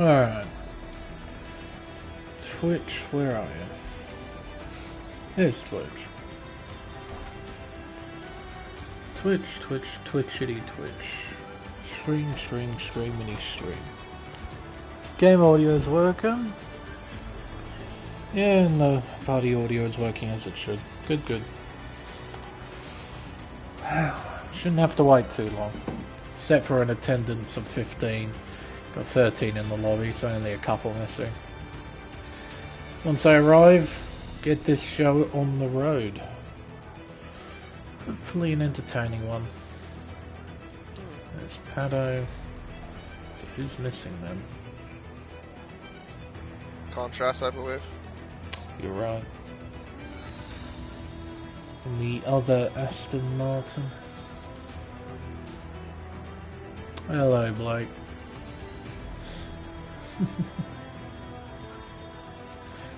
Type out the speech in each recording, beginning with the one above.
Alright. Twitch, where are you? There's Twitch. Twitchity Twitch. Streamity stream. Game audio is working. Yeah, no, party audio is working as it should. Good. Shouldn't have to wait too long. Set for an attendance of 15. Got 13 in the lobby, so only a couple missing. Once I arrive, get this show on the road. Hopefully an entertaining one. There's Pado. Who's missing then? Contrast, I believe. You're right. And the other Aston Martin. Hello, Blake.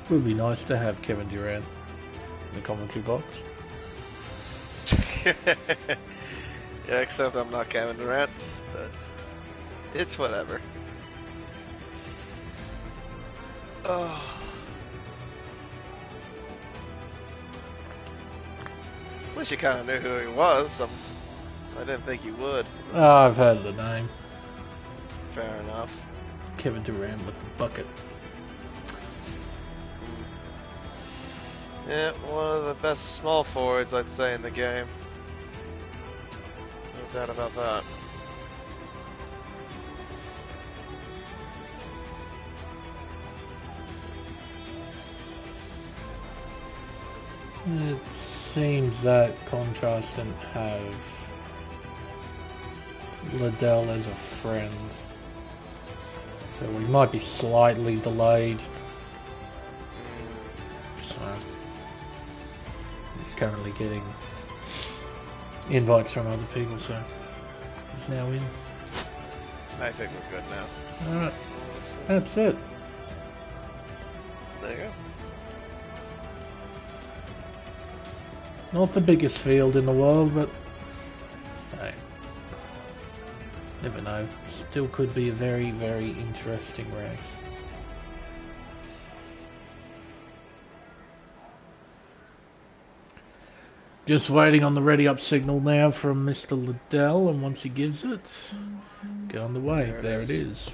It would be nice to have Kevin Durant in the commentary box. Yeah, except I'm not Kevin Durant, but it's whatever. Oh. At least you kind of knew who he was. I didn't think you would. Oh, I've heard the name. Fair enough. Kevin Durant with the bucket. Yeah, one of the best small forwards, I'd say, in the game. No doubt about that. It seems that Contrast didn't have Liddell as a friend. So we might be slightly delayed. So he's currently getting invites from other people, so he's now in. I think we're good now. Alright, that's it. There you go. Not the biggest field in the world, but hey, never know. Still could be a very interesting race. Just waiting on the ready up signal now from Mr. Liddell, and once he gives it, get on the way. There it is.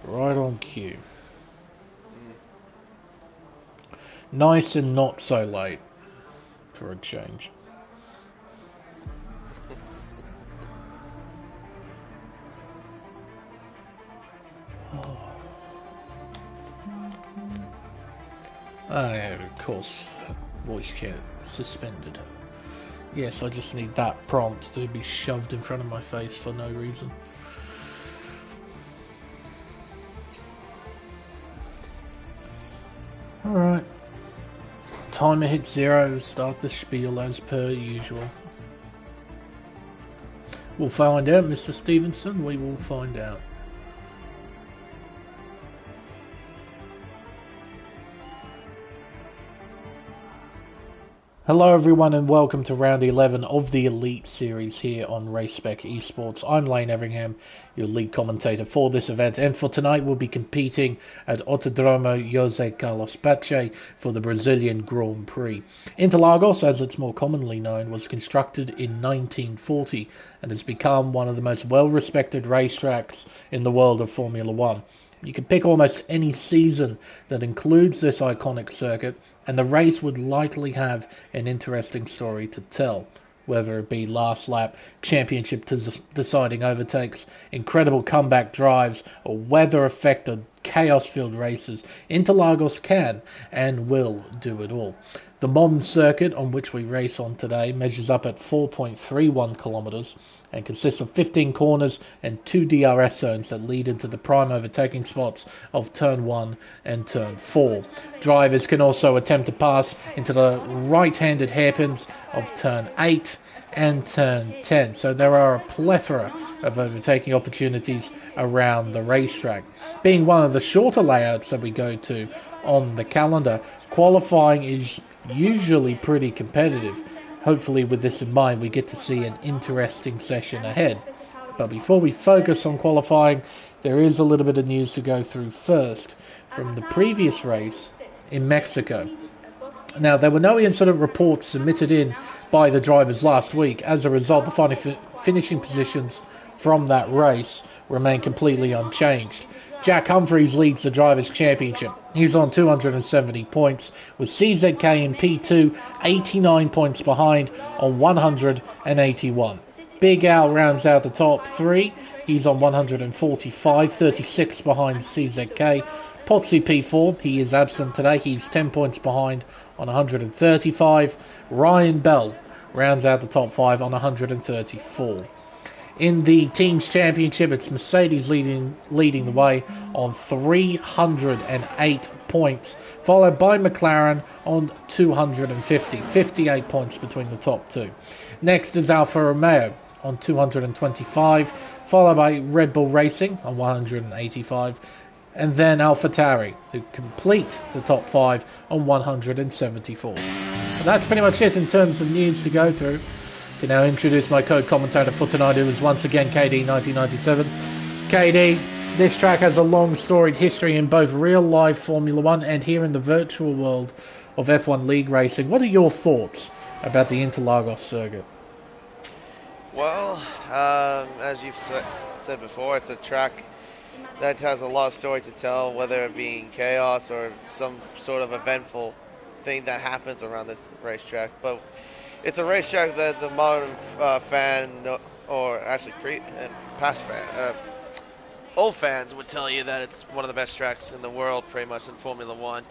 Right on cue. Nice and not so late for a change. Oh yeah, of course. Voice chat suspended. Yes, I just need that prompt to be shoved in front of my face for no reason. Alright. Timer hits 0, start the spiel as per usual. We'll find out, Mr. Stevenson, we will find out. Hello everyone and welcome to round 11 of the Elite Series here on Race Spec Esports. I'm Lane Everingham, your lead commentator for this event, and for tonight we'll be competing at Autódromo José Carlos Pace for the Brazilian Grand Prix. Interlagos, as it's more commonly known, was constructed in 1940 and has become one of the most well-respected racetracks in the world of Formula One. You can pick almost any season that includes this iconic circuit, and the race would likely have an interesting story to tell, whether it be last lap, championship deciding overtakes, incredible comeback drives, or weather-affected, chaos-filled races. Interlagos can and will do it all. The modern circuit on which we race on today measures up at 4.31 kilometers and consists of 15 corners and 2 DRS zones that lead into the prime overtaking spots of Turn 1 and Turn 4. Drivers can also attempt to pass into the right-handed hairpins of Turn 8 and Turn 10. So there are a plethora of overtaking opportunities around the racetrack. Being one of the shorter layouts that we go to on the calendar, qualifying is usually pretty competitive. Hopefully with this in mind we get to see an interesting session ahead. But before we focus on qualifying, there is a little bit of news to go through first from the previous race in Mexico. Now, there were no incident reports submitted in by the drivers last week. As a result, the final finishing positions from that race remain completely unchanged. Jack Humphreys leads the Drivers' Championship. He's on 270 points, with CZK in P2 89 points behind on 181. Big Al rounds out the top three. He's on 145, 36 behind CZK. Potsy P4, he is absent today. He's 10 points behind on 135. Ryan Bell rounds out the top five on 134. In the Teams Championship, it's Mercedes leading the way on 308 points, followed by McLaren on 250, 58 points between the top two. Next is Alfa Romeo on 225, followed by Red Bull Racing on 185, and then AlphaTauri, who complete the top five on 174. And that's pretty much it in terms of news to go through. I can now introduce my co-commentator for tonight, who is once again KD1997. KD, this track has a long storied history in both real-life Formula 1 and here in the virtual world of F1 League Racing. What are your thoughts about the Interlagos circuit? Well, as you've said before, it's a track that has a lot of story to tell, whether it being chaos or some sort of eventful thing that happens around this racetrack. But it's a racetrack that the modern fan, or actually past fan, old fans would tell you that it's one of the best tracks in the world, pretty much in Formula 1,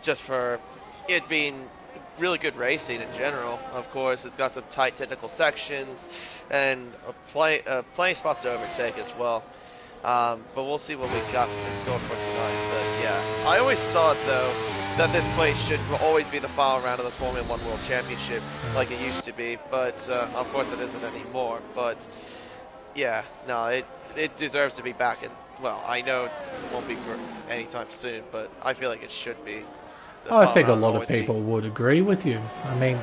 just for it being really good racing in general. Of course, it's got some tight technical sections and plenty spots to overtake as well. But we'll see what we got in store for tonight. But yeah, I always thought though that this place should always be the final round of the Formula 1 World Championship like it used to be, but of course it isn't anymore. But yeah, no, it deserves to be back in. Well, I know it won't be for anytime soon, but I feel like it should be. I think a lot of people would agree with you. I mean,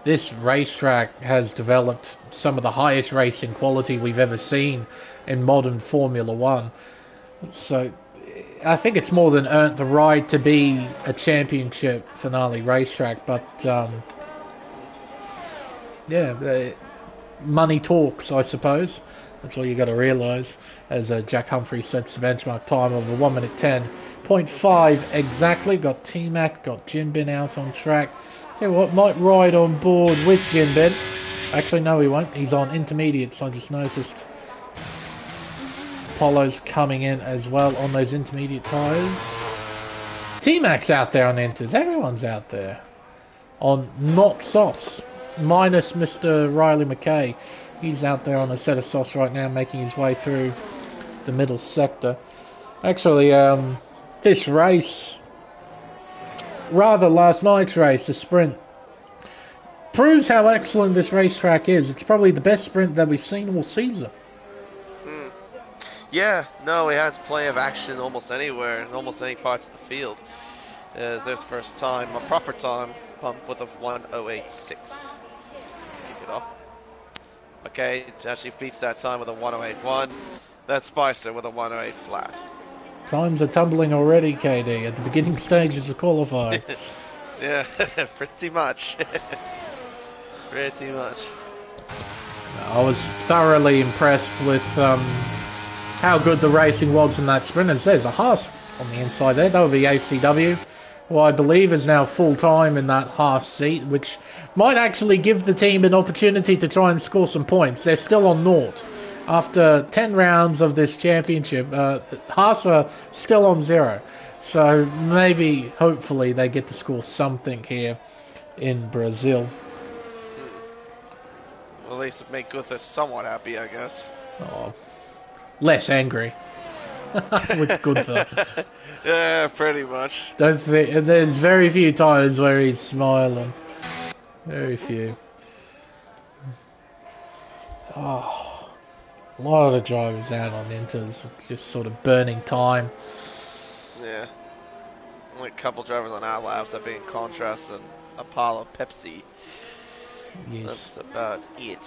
this racetrack has developed some of the highest racing quality we've ever seen in modern Formula 1. So I think it's more than earned the right to be a championship finale racetrack. But yeah, money talks, I suppose. That's what you got to realise. As Jack Humphrey sets the benchmark time of a 1 minute 10.5 exactly. Got T-Mac, got Jinbin out on track. Tell you what, might ride on board with Jinbin. Actually, no, he won't. He's on intermediates, I just noticed. Apollo's coming in as well on those intermediate tyres. T-Mac's out there on inters. Everyone's out there on not softs, minus Mr. Riley McKay. He's out there on a set of softs right now, making his way through the middle sector. Actually, this race, rather last night's race, the sprint, proves how excellent this racetrack is. It's probably the best sprint that we've seen all season. Yeah, no, it has plenty of action almost anywhere, in almost any parts of the field. There's the first time, a proper time pump with a 1:08.6. Kick it off. Okay, it actually beats that time with a 1:08.1. That's Spicer with a 1:08 flat. Times are tumbling already, KD, at the beginning stages of qualifying. Yeah, pretty much. Pretty much. I was thoroughly impressed with how good the racing was in that sprint. As there's a Haas on the inside there. That would be ACW, who I believe is now full-time in that Haas seat, which might actually give the team an opportunity to try and score some points. They're still on naught. After 10 rounds of this championship, Haas are still on 0. So maybe, hopefully, they get to score something here in Brazil. Well, at least make Gunther somewhat happy, I guess. Oh, less angry with Gunther. Yeah, pretty much. Don't think, there's very few times where he's smiling. Very few. Oh, a lot of drivers out on inters, just sort of burning time. Yeah. Only a couple drivers on outlabs, that being Contrast and Apollo Pepsi. Yes. That's about it.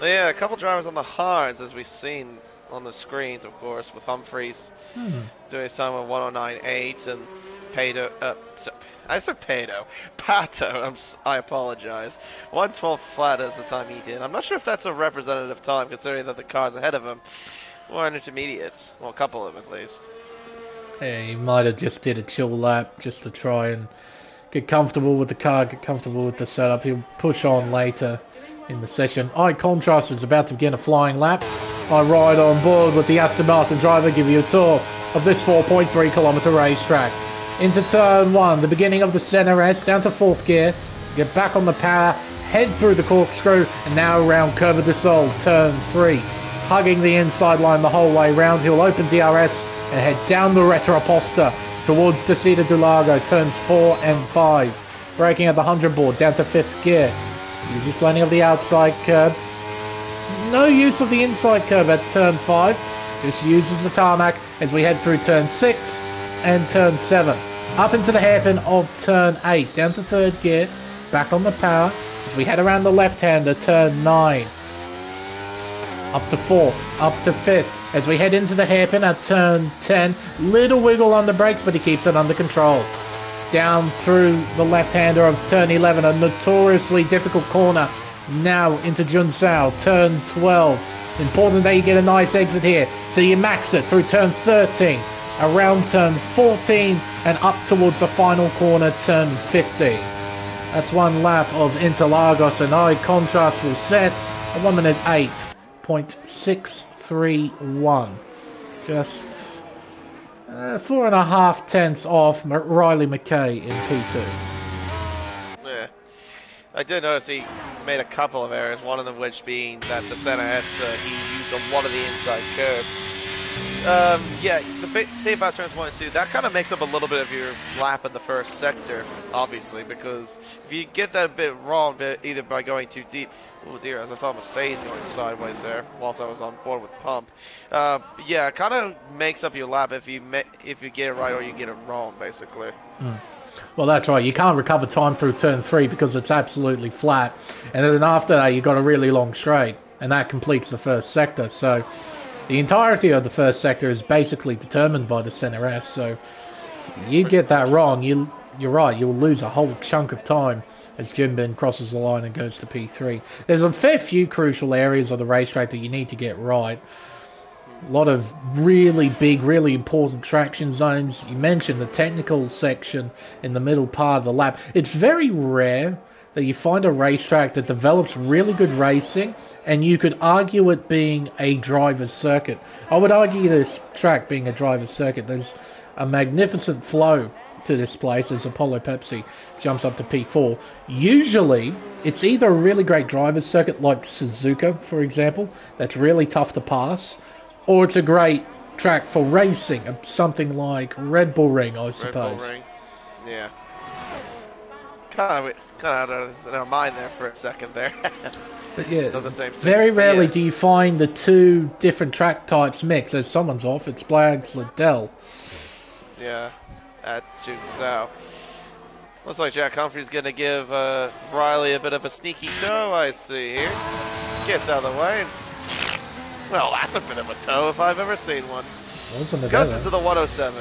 But yeah, a couple drivers on the hards, as we've seen on the screens, of course, with Humphreys doing his time with 109.8 and Pato. I said Pato. Pato. I apologize. 112 flat is the time he did. I'm not sure if that's a representative time, considering that the cars ahead of him were intermediates. Well, a couple of them at least. Yeah, he might have just did a chill lap just to try and get comfortable with the car, get comfortable with the setup. He'll push on later in the session. Contrast is about to begin a flying lap. I ride on board with the Aston Martin driver, give you a tour of this 4.3 kilometre racetrack. Into turn 1, the beginning of the center S, down to 4th gear. Get back on the power, head through the corkscrew, and now around Curva de Sol, turn 3. Hugging the inside line the whole way round, he'll open DRS and head down the Retroposta towards Descida do Lago, turns 4 and 5. Braking at the 100 board, down to 5th gear. Uses plenty of the outside curb. No use of the inside curb at turn 5. Just uses the tarmac as we head through turn 6 and turn 7. Up into the hairpin of turn 8, down to 3rd gear, back on the power as we head around the left-hander, turn 9. Up to 4th, up to 5th as we head into the hairpin at turn 10. Little wiggle on the brakes, but he keeps it under control. Down through the left-hander of turn 11, a notoriously difficult corner. Now into Junsao, turn 12. Important that you get a nice exit here, so you max it through turn 13, around turn 14, and up towards the final corner, turn 15. That's one lap of Interlagos, and Contrast will set at 1 minute 8.631. Just 4.5 tenths off Riley McKay in P2. Yeah. I did notice he made a couple of errors, one of them which being that the center S, he used a lot of the inside curve. Yeah, the thing about turns 1 and 2, that kind of makes up a little bit of your lap in the first sector, obviously, because if you get that a bit wrong, either by going too deep, oh dear, as I saw Mercedes going sideways there, whilst I was on board with Pump. Yeah, it kind of makes up your lap if you get it right or you get it wrong, basically. Well, that's right. You can't recover time through turn 3 because it's absolutely flat. And then after that, you've got a really long straight. And that completes the first sector. So the entirety of the first sector is basically determined by the center S. So you get that wrong, you're right. You'll lose a whole chunk of time as Jim Ben crosses the line and goes to P3. There's a fair few crucial areas of the racetrack that you need to get right. A lot of really big, really important traction zones. You mentioned the technical section in the middle part of the lap. It's very rare that you find a racetrack that develops really good racing and you could argue it being a driver's circuit. I would argue this track being a driver's circuit. There's a magnificent flow to this place as Apollo Pepsi jumps up to P4. Usually, it's either a really great driver's circuit like Suzuka, for example, that's really tough to pass, or it's a great track for racing, something like Red Bull Ring, I suppose. Red Bull Ring, yeah. Kind of out of our mind there for a second there. But yeah, the same very rarely do you find the two different track types mix. As someone's off, it's Blags Liddell. Yeah, at Junsao. Looks like Jack Humphrey's going to give Riley a bit of a sneaky toe, I see here. Gets out of the way. Well, that's a bit of a toe if I've ever seen one. Wasn't it goes ever? into the 107s.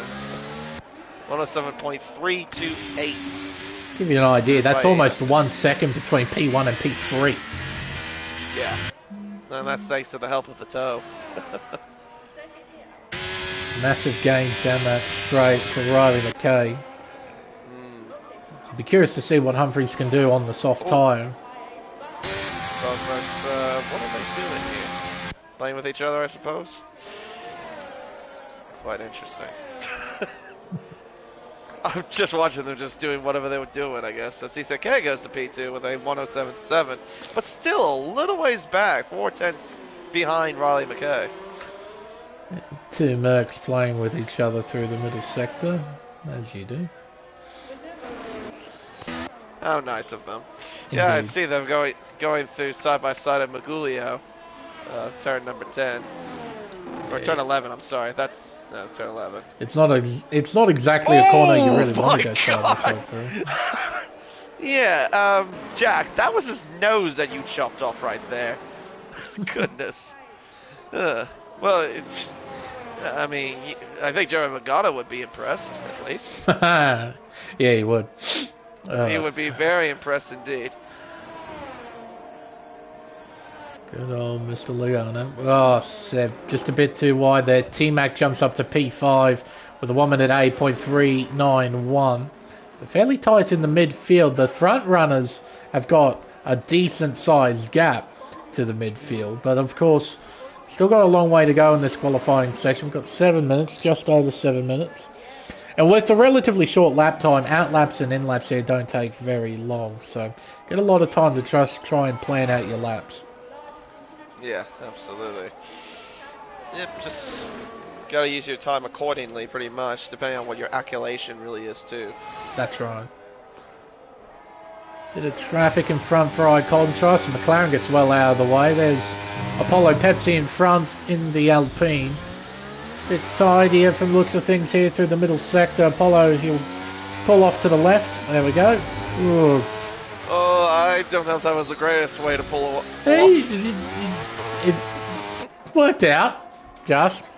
107.328. Give you an idea, that's almost 1 second between P1 and P3. Yeah. And that's thanks to the help of the toe. Massive gains down that straight for Riley McKay. I'd be curious to see what Humphreys can do on the soft tyre. What are they doing here? Playing with each other, I suppose? Quite interesting. I'm just watching them just doing whatever they were doing, I guess. So CCK goes to P2 with a 107.7, but still a little ways back, 4 tenths behind Riley McKay. Two Mercs playing with each other through the middle sector, as you do. How nice of them. Indeed. Yeah, I see them going through side by side at Magulio, turn number 10. Or turn 11, I'm sorry. That's turn 11. It's not exactly a corner you really want to go side by side through. Yeah, Jack, that was his nose that you chopped off right there. Goodness. Well, I mean, I think Jeremy Magata would be impressed, at least. Yeah, he would. He would be very impressed indeed. Good old Mr. Lugano. Oh, Seb, just a bit too wide there. T-Mac jumps up to P5 with a 1 minute 8.391. They're fairly tight in the midfield. The front runners have got a decent sized gap to the midfield, but of course, still got a long way to go in this qualifying section. We've got 7 minutes, just over 7 minutes. And with the relatively short lap time, out-laps and in-laps here don't take very long, so get a lot of time to try and plan out your laps. Yeah, absolutely. Yep, just gotta use your time accordingly, pretty much, depending on what your acculation really is, too. That's right. Bit of traffic in front for Eye Contrast. McLaren gets well out of the way. There's Apollo Pepsi in front in the Alpine. Bit tidier from the looks of things here through the middle sector. Apollo, he'll pull off to the left. There we go. Ooh. Oh, I don't know if that was the greatest way to pull off. Hey, it worked out. Just.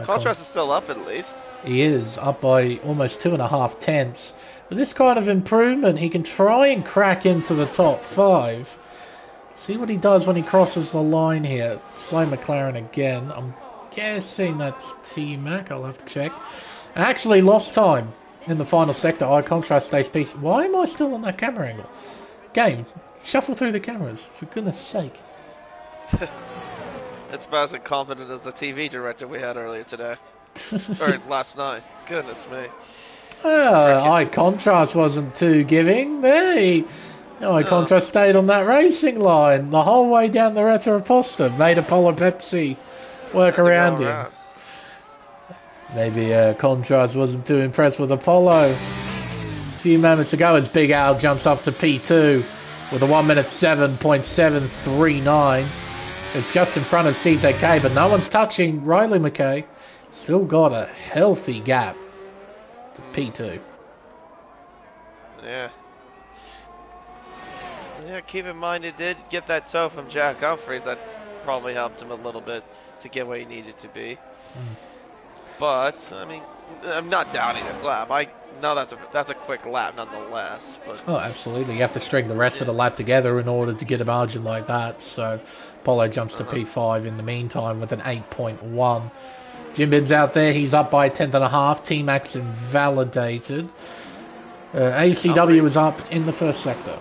Contrast is still up at least. He is up by almost 2.5 tenths. With this kind of improvement, he can try and crack into the top 5. See what he does when he crosses the line here. Slow McLaren again. I'm guessing that's T-Mac. I'll have to check. Actually lost time in the final sector. Eye Contrast stays peace. Why am I still on that camera angle? Game, shuffle through the cameras, for goodness sake. It's about as confident as the TV director we had earlier today. Or last night. Goodness me. Well, Eye Contrast wasn't too giving there. Eye Contrast stayed on that racing line the whole way down the Retroposta. Made Apollo Pepsi work around him. Maybe Contrast wasn't too impressed with Apollo. A few moments ago as Big Al jumps up to P2 with a 1 minute 7.739. It's just in front of CZK, but no one's touching Riley McKay. Still got a healthy gap to P2. Yeah. Yeah, keep in mind it did get that toe from Jack Humphreys. That probably helped him a little bit to get where he needed to be. But, I mean, I'm not doubting his lap. I know that's a quick lap nonetheless. But oh, absolutely. You have to string the rest of the lap together in order to get a margin like that. So Apollo jumps to P5 in the meantime with an 8.1. Jim Bin's out there. He's up by 10.5. T-Max invalidated. ACW was up in the first sector.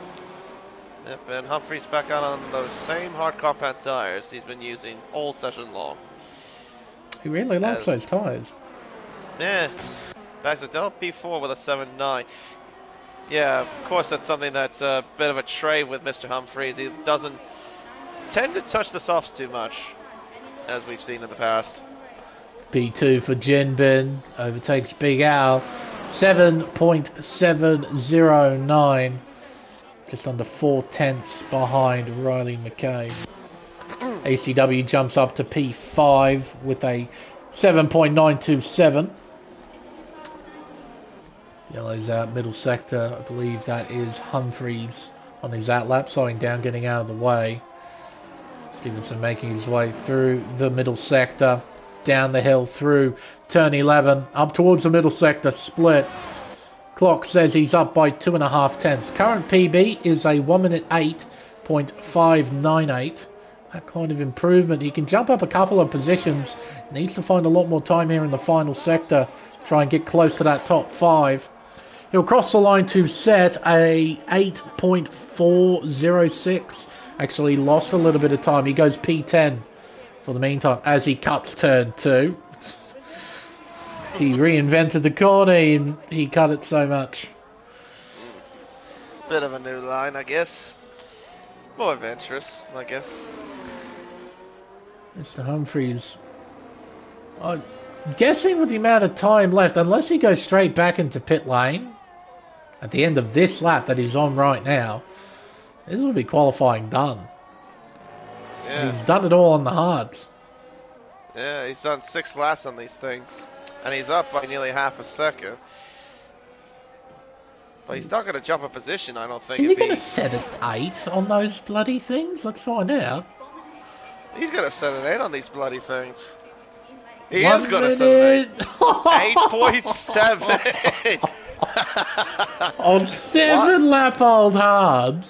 Yep, and Humphreys back out on those same hard compound tires he's been using all session long. He really likes those tires. Yeah. Back to Del P4 with a 7.9. Yeah, of course that's something that's a bit of a trade with Mr. Humphreys. He doesn't tend to touch the softs too much, as we've seen in the past. P2 for Jinbin overtakes Big Al. 7.709. Just under 4 tenths behind Riley McKay. ACW jumps up to P5 with a 7.927. Yellow's out middle sector. I believe that is Humphreys on his outlap, slowing down, getting out of the way. Stevenson making his way through the middle sector, down the hill through turn 11, up towards the middle sector, split. Clock says he's up by 2.5 tenths. Current PB is a 1 minute 8.598. That kind of improvement. He can jump up a couple of positions. Needs to find a lot more time here in the final sector. Try and get close to that top 5. He'll cross the line to set a 8.406. Actually lost a little bit of time. He goes P10 for the meantime as he cuts turn 2. He reinvented the corner. He cut it so much. Bit of a new line, I guess. More adventurous, I guess. Mr. Humphreys. I'm guessing with the amount of time left, unless he goes straight back into pit lane at the end of this lap that he's on right now, this will be qualifying done. Yeah. He's done it all on the hards. Yeah, he's done 6 laps on these things. And he's up by nearly half a second. But he's not going to jump a position, I don't think. Is he going to set at 8 on those bloody things? Let's find out. He's gonna set an 8 on these bloody things. He 1 is gonna set an 8. minute. 8.7. On 7 lap old hards.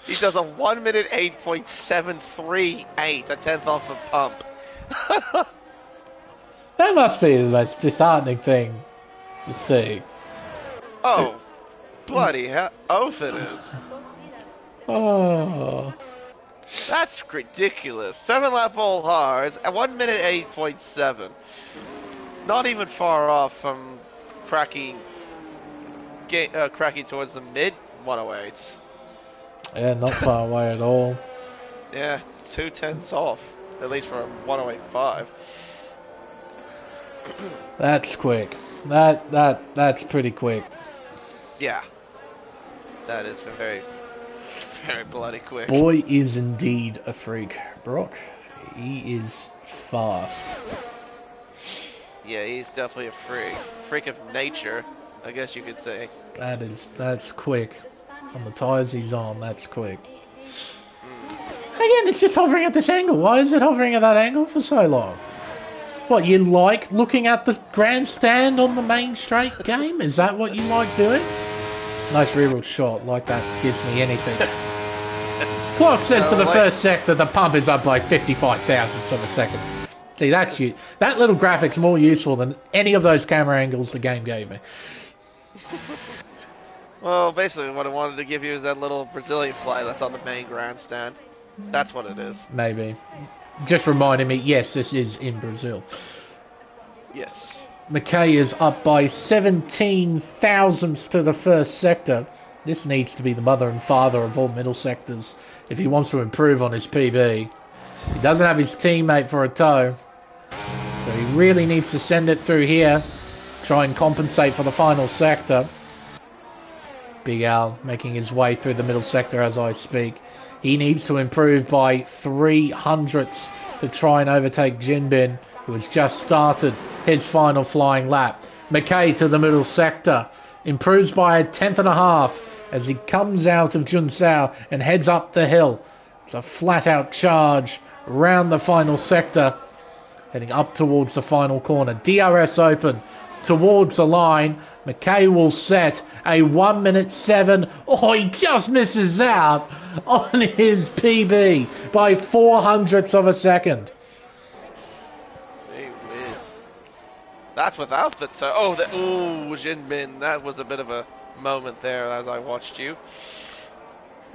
He does a 1 minute 8.738, a tenth off the pump. That must be the most disheartening thing to see. Oh, bloody hell. Oath it is. Oh. That's ridiculous. 7 lap old hards at 1 minute 8.7. Not even far off from cracking towards the mid 108s. Yeah, not far away at all. Yeah, 2 tenths off, at least for a 108.5. That's quick. That's pretty quick. Yeah, that is very, very bloody quick. Boy is indeed a freak, Brock. He is fast. Yeah, he's definitely a freak of nature, I guess you could say. That's quick. On the tyres he's on, that's quick. Again, it's just hovering at this angle. Why is it hovering at that angle for so long? What, you like looking at the grandstand on the main straight game? Is that what you like doing? Nice reroll shot, like that gives me anything. Clock says to the first sector the pump is up by 55 thousandths of a second. See, that's you. That little graphic's more useful than any of those camera angles the game gave me. Well, basically what I wanted to give you is that little Brazilian flag that's on the main grandstand. That's what it is. Maybe. Just reminding me, yes, this is in Brazil. Yes. McKay is up by 17 thousandths to the first sector. This needs to be the mother and father of all middle sectors if he wants to improve on his PB. He doesn't have his teammate for a tow, so he really needs to send it through here, try and compensate for the final sector. Big Al making his way through the middle sector as I speak. He needs to improve by 300ths to try and overtake Jinbin, who has just started his final flying lap. McKay to the middle sector. Improves by 1/10.5 as he comes out of Junsao and heads up the hill. It's a flat-out charge around the final sector, heading up towards the final corner. DRS open towards the line. McKay will set a 1 minute 7. Oh, he just misses out on his PB by 400ths of a second. Hey whiz. That's without the toe. Oh, Jinbin. That was a bit of a moment there as I watched you.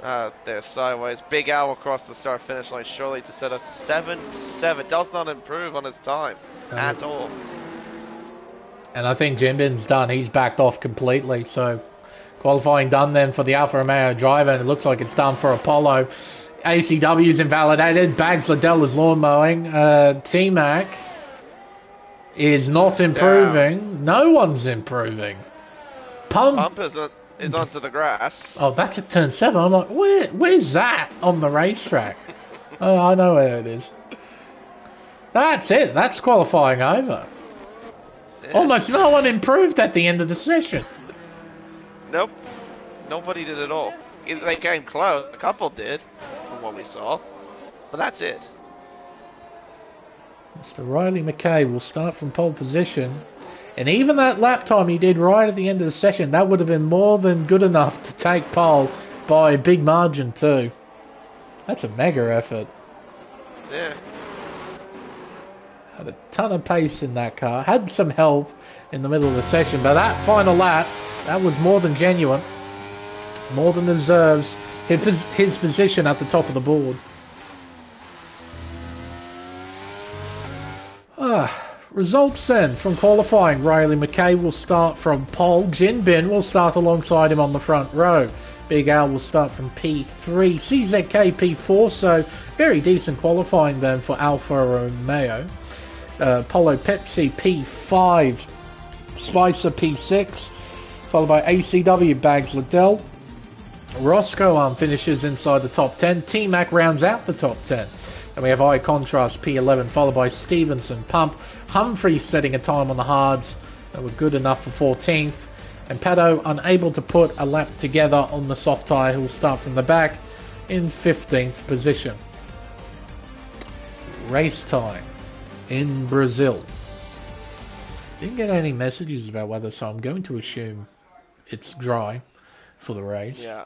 There, sideways. Big Al across the start-finish line, surely to set a 7-7. Does not improve on his time at all. And I think Jinbin's done. He's backed off completely. So qualifying done then for the Alfa Romeo driver, and it looks like it's done for Apollo. ACW's invalidated. Bags Liddell is lawn mowing. T-Mac is not improving. Down. No one's improving. Pump is onto the grass. Oh, that's at turn 7. I'm like, where's that on the racetrack? Oh, I know where it is. That's it. That's qualifying over. Yeah. Almost no one improved at the end of the session. Nope. Nobody did at all. They came close. A couple did, from what we saw. But that's it. Mr. Riley McKay will start from pole position. And even that lap time he did right at the end of the session, that would have been more than good enough to take pole by a big margin too. That's a mega effort. Yeah. Had a ton of pace in that car. Had some help in the middle of the session, but that final lap, that was more than genuine. More than deserves his position at the top of the board. Results then from qualifying. Riley McKay will start from pole. Jinbin will start alongside him on the front row. Big Al will start from P3. CZK P4, so very decent qualifying then for Alfa Romeo. Polo Pepsi P5. Spicer P6. Followed by ACW Bags Liddell. Roscoe finishes inside the top 10. T-Mac rounds out the top 10. And we have High Contrast P11, followed by Stevenson Pump. Humphrey setting a time on the hards that were good enough for 14th. And Pato unable to put a lap together on the soft tyre, who will start from the back in 15th position. race time in Brazil. Didn't get any messages about weather, so I'm going to assume it's dry for the race. Yeah.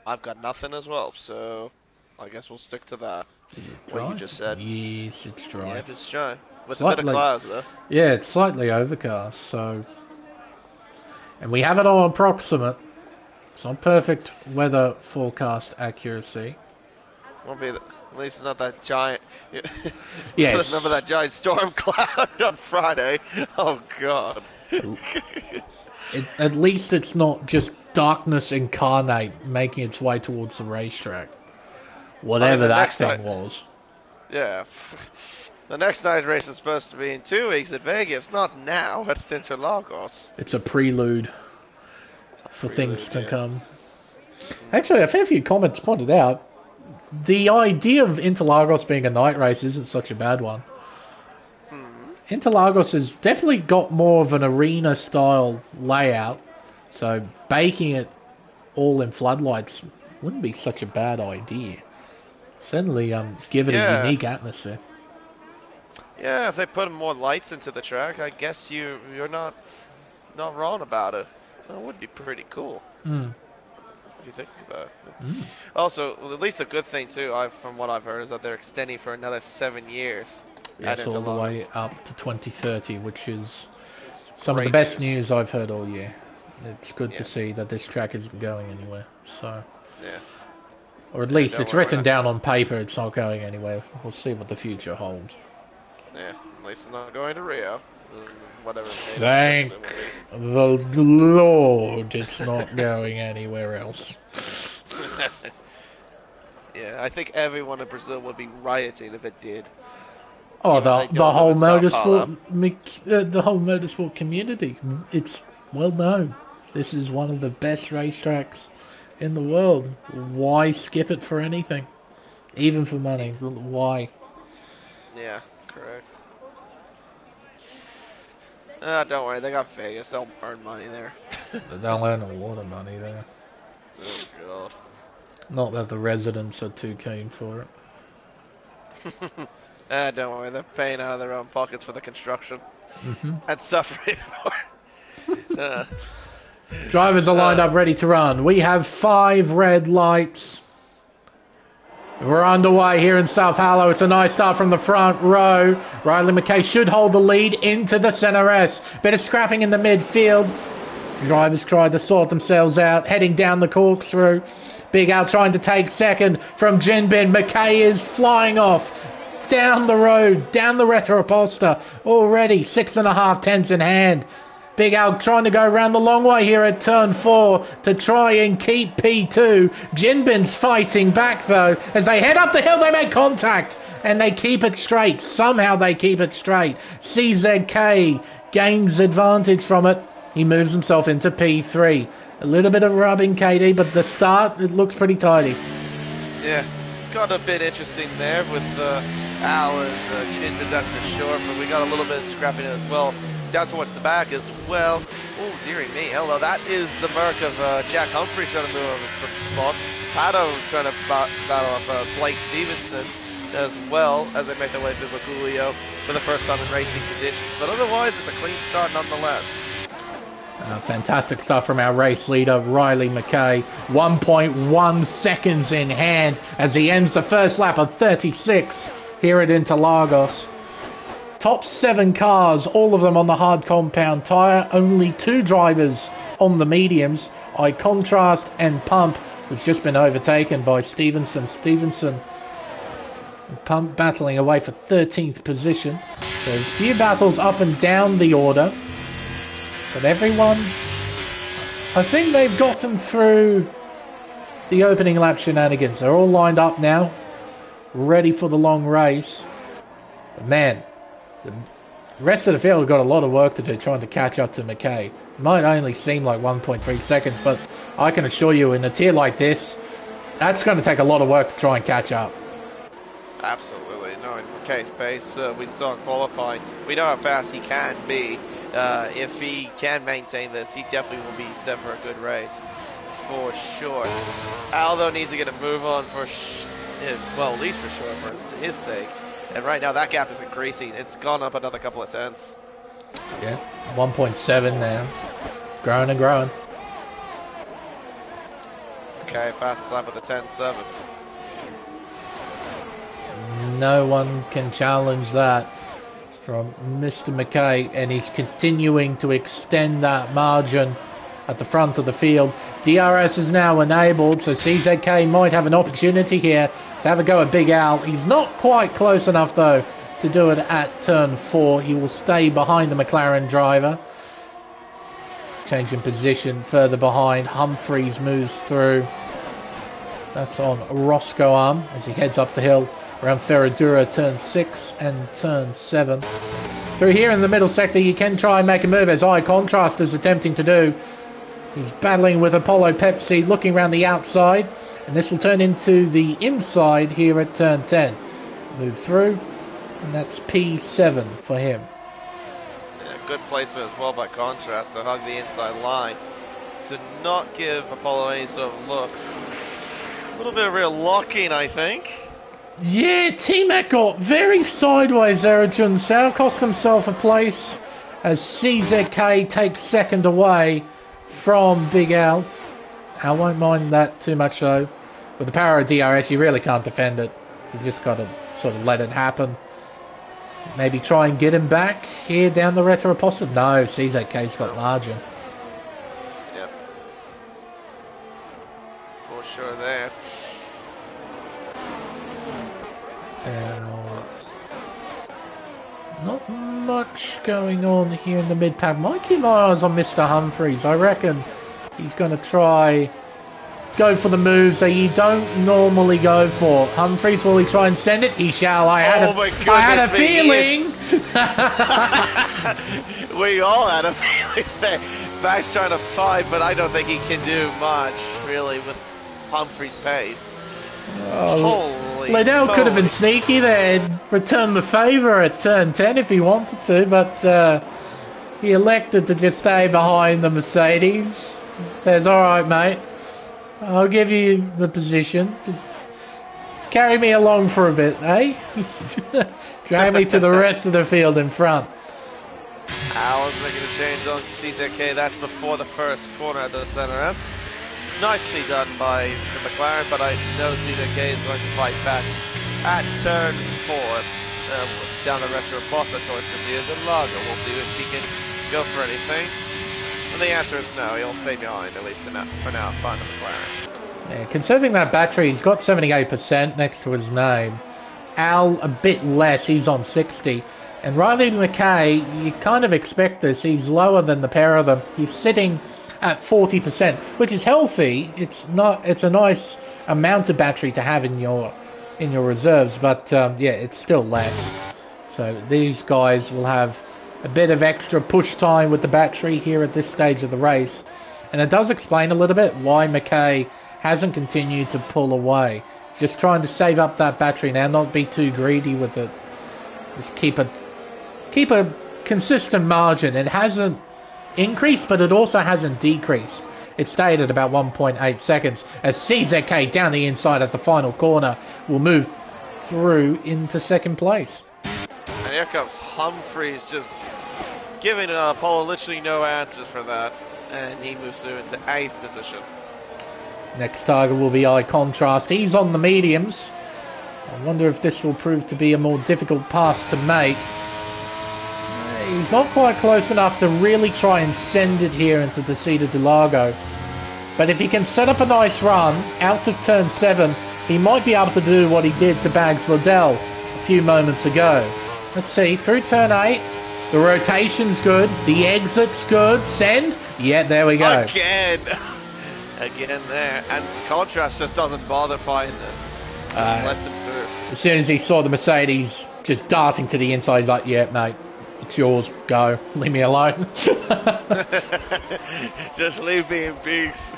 I've got nothing as well, so I guess we'll stick to that. What you just said. Yes, it's dry. Yeah, it's dry. With Slightly, a bit of clouds, though. Yeah, it's slightly overcast, so... And we have it on approximate. It's not perfect weather forecast accuracy. Won't be... At least it's not that giant... Yes. Remember that giant storm cloud on Friday? Oh, God. At least it's not just darkness incarnate making its way towards the racetrack. Whatever that thing was. Yeah. The next night's race is supposed to be in 2 weeks at Vegas, not now at Interlagos. It's a prelude for things to come. Actually, a fair few comments pointed out the idea of Interlagos being a night race isn't such a bad one. Interlagos has definitely got more of an arena-style layout, so baking it all in floodlights wouldn't be such a bad idea. Certainly give it a unique atmosphere. Yeah, if they put more lights into the track, I guess you're not wrong about it. That would be pretty cool. If you think about it. Also, at least a good thing too, from what I've heard, is that they're extending for another 7 years. Yes, all the way up to 2030, which is some of the best news I've heard all year. It's good to see that this track isn't going anywhere. So, or at least it's written down on paper. It's not going anywhere. We'll see what the future holds. Yeah, at least it's not going to Rio. Whatever. Thank the Lord, it's not going anywhere else. Yeah, I think everyone in Brazil would be rioting if it did. Oh, the whole motorsport, the whole motorsport community. It's well known. This is one of the best racetracks in the world. Why skip it for anything? Even for money. Why? Yeah, correct. Don't worry, they got Vegas. They'll earn money there. They'll earn a lot of money there. Oh, God. Not that the residents are too keen for it. Don't worry, they're paying out of their own pockets for the construction. And suffering for it. Drivers are lined up ready to run. We have 5 red lights. We're underway here in Sao Paulo. It's a nice start from the front row. Riley McKay should hold the lead into the center S. Bit of scrapping in the midfield. Drivers try to sort themselves out. Heading down the corkscrew. Big Al trying to take second from Jinbin. McKay is flying off. Down the road. Down the Retroposta. Already 6.5 tenths in hand. Big Al trying to go around the long way here at turn 4 to try and keep P2. Jinbin's fighting back though. As they head up the hill, they make contact and they keep it straight. Somehow they keep it straight. CZK gains advantage from it. He moves himself into P3. A little bit of rubbing, KD, but the start, it looks pretty tidy. Yeah, got a bit interesting there with Al and Jinbin, that's for sure, but we got a little bit of scrapping as well. Down towards the back as well. Oh, dearie me. Hello, that is the mark of Jack Humphrey trying to move over some spots. Pato trying to battle up Blake Stevenson as well as they make their way through Bagulio for the first time in racing conditions. But otherwise, it's a clean start nonetheless. Fantastic stuff from our race leader, Riley McKay. 1.1 seconds in hand as he ends the first lap of 36 here at Interlagos. Top 7 cars, all of them on the hard compound tyre. Only 2 drivers on the mediums. iContrast and Pump has just been overtaken by Stevenson. Stevenson and Pump battling away for 13th position. There's a few battles up and down the order. But everyone, I think they've gotten through the opening lap shenanigans. They're all lined up now, ready for the long race. But man, the rest of the field have got a lot of work to do trying to catch up to McKay. It might only seem like 1.3 seconds, but I can assure you in a tier like this, that's going to take a lot of work to try and catch up. Absolutely. No, in McKay's pace, we saw in qualifying. We know how fast he can be. If he can maintain this, he definitely will be set for a good race. For sure. Aldo needs to get a move on for well, at least for sure for his sake. And right now that gap is increasing. It's gone up another couple of tenths. Yeah, 1.7 now. Growing and growing. Okay, fastest lap of the 10.7. No one can challenge that from Mr. McKay, and he's continuing to extend that margin at the front of the field. DRS is now enabled, so CZK might have an opportunity here to have a go at Big Al. He's not quite close enough, though, to do it at turn 4. He will stay behind the McLaren driver. Changing position further behind. Humphreys moves through. That's on Roscoe Arm as he heads up the hill around Ferradura, turn 6 and turn 7. Through here in the middle sector, you can try and make a move, as Eye Contrast is attempting to do. He's battling with Apollo Pepsi, looking around the outside, and this will turn into the inside here at turn 10. Move through, and that's P7 for him. Yeah, good placement as well by Contrast to hug the inside line, to not give Apollo any sort of look. A little bit of real locking, I think. Yeah, T-Mac got very sideways there at Jun Sao, cost himself a place as CZK takes second away from Big Al. I won't mind that too much though. With the power of DRS, you really can't defend it. You just got to sort of let it happen. Maybe try and get him back here down the Retroposta. No, CZK's got margin. Yep. For sure there. Not much going on here in the mid-pack. Might keep my eyes on Mr. Humphreys. I reckon he's going to try go for the moves that you don't normally go for. Humphreys, will he try and send it? He shall. I had a feeling. We all had a feeling there. Max trying to fight, but I don't think he can do much, really, with Humphreys' pace. Holy Liddell could have been sneaky there and returned the favour at turn 10 if he wanted to, but he elected to just stay behind the Mercedes. Says, alright mate, I'll give you the position. Just carry me along for a bit, eh? Drag me to the rest of the field in front. Allen's making a change on CZK. That's before the first corner at the center. Nicely done by the McLaren, but I know CZK is going to fight back at turn 4 down the Retroposta towards the Dia del Lago. We'll see if he can go for anything. And the answer is no. He'll stay behind, at least for now, behind the McLaren. Yeah, considering that battery, he's got 78% next to his name. Al a bit less, he's on 60. And Riley McKay, you kind of expect this. He's lower than the pair of them. He's sitting at 40%, which is healthy. It's a nice amount of battery to have in your reserves, but yeah, it's still less. So these guys will have a bit of extra push time with the battery here at this stage of the race, and it does explain a little bit why McKay hasn't continued to pull away. Just trying to save up that battery now, not be too greedy with it. Just keep a consistent margin. It hasn't increased, but it also hasn't decreased. It stayed at about 1.8 seconds as CZK down the inside at the final corner will move through into second place. And here comes Humphreys, just giving Apollo literally no answers for that, and he moves through into 8th position. Next target will be Eye Contrast. He's on the mediums. I wonder if this will prove to be a more difficult pass to make. He's not quite close enough to really try and send it here into the Dia del Lago. But if he can set up a nice run out of turn 7, he might be able to do what he did to Bags Liddell a few moments ago. Let's see, through turn 8, the rotation's good, the exit's good, send, yeah, there we go. Again there, and Contrast just doesn't bother fighting it. Just lets him through. As soon as he saw the Mercedes just darting to the inside, he's like, yeah, mate, it's yours, go, leave me alone. Just leave me in peace.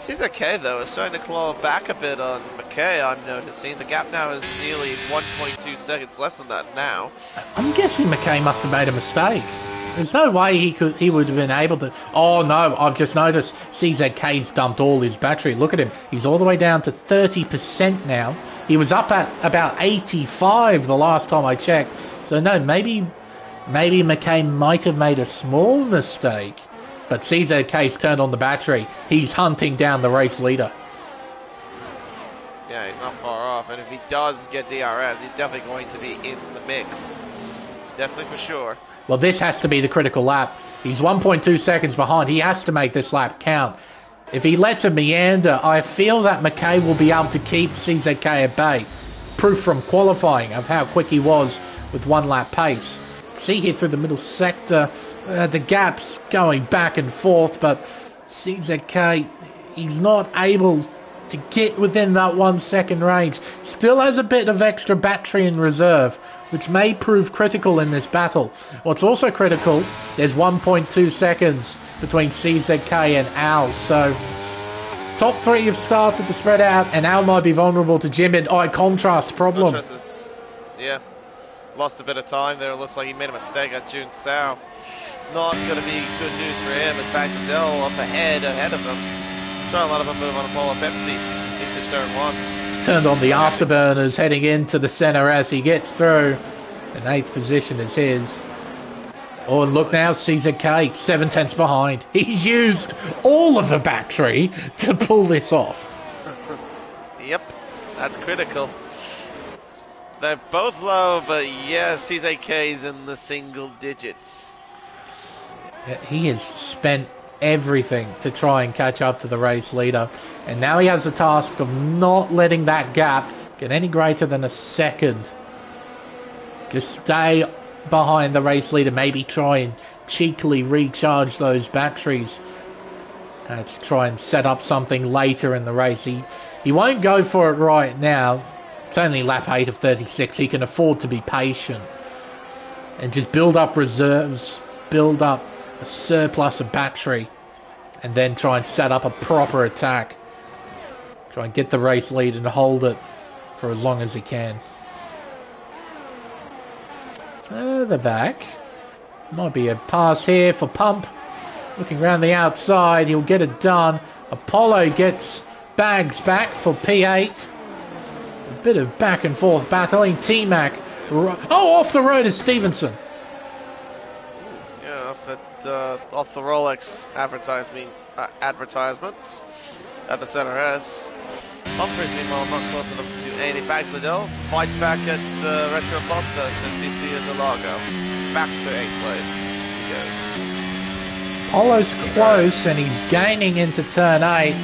CZK though is starting to claw back a bit on McKay. I'm noticing the gap now is nearly 1.2 seconds less than that now. I'm guessing McKay must have made a mistake. There's no way he would have been able to. Oh no, I've just noticed CZK's dumped all his battery. Look at him. He's all the way down to 30% now. He was up at about 85 the last time I checked. So no, maybe McKay might have made a small mistake. But CZK's turned on the battery. He's hunting down the race leader. Yeah, he's not far off. And if he does get DRS, he's definitely going to be in the mix. Definitely for sure. Well, this has to be the critical lap. He's 1.2 seconds behind. He has to make this lap count. If he lets him meander, I feel that McKay will be able to keep CZK at bay. Proof from qualifying of how quick he was with one lap pace. See here through the middle sector, the gaps going back and forth, but CZK, he's not able to get within that 1 second range. Still has a bit of extra battery in reserve, which may prove critical in this battle. What's also critical, there's 1.2 seconds between CZK and Al, so top three have started to spread out, and Al might be vulnerable to Jimin. Oh, contrast problem. Yeah, lost a bit of time there. It looks like he made a mistake at Jun Sao. Not going to be good news for him, as Bagdell up ahead of him. Trying to let him move on a Polo Pepsi into turn 1. Turned on the afterburners heading into the center as he gets through. And 8th position is his. Oh, and look now, CZK, 7 tenths behind. He's used all of the battery to pull this off. Yep, that's critical. They're both low, but yeah, CZK's in the single digits. He has spent everything to try and catch up to the race leader, and now he has the task of not letting that gap get any greater than a second. Just stay behind the race leader, maybe try and cheekily recharge those batteries, perhaps try and set up something later in the race. He won't go for it right now. It's only lap 8 of 36. He can afford to be patient and just build up reserves, build up a surplus of battery, and then try and set up a proper attack. Try and get the race lead and hold it for as long as he can. Further back. Might be a pass here for Pump. Looking around the outside, he'll get it done. Apollo gets Bags back for P8. A bit of back and forth battling. T-Mac. Oh, off the road is Stevenson. Off the Rolex advertisement at the center S. Humphries, meanwhile, not close enough to do anything. Bags Liddell fights back at the Retro Buster as DC is a logo. Back to 8th place he goes. Apollo's close and he's gaining into turn 8.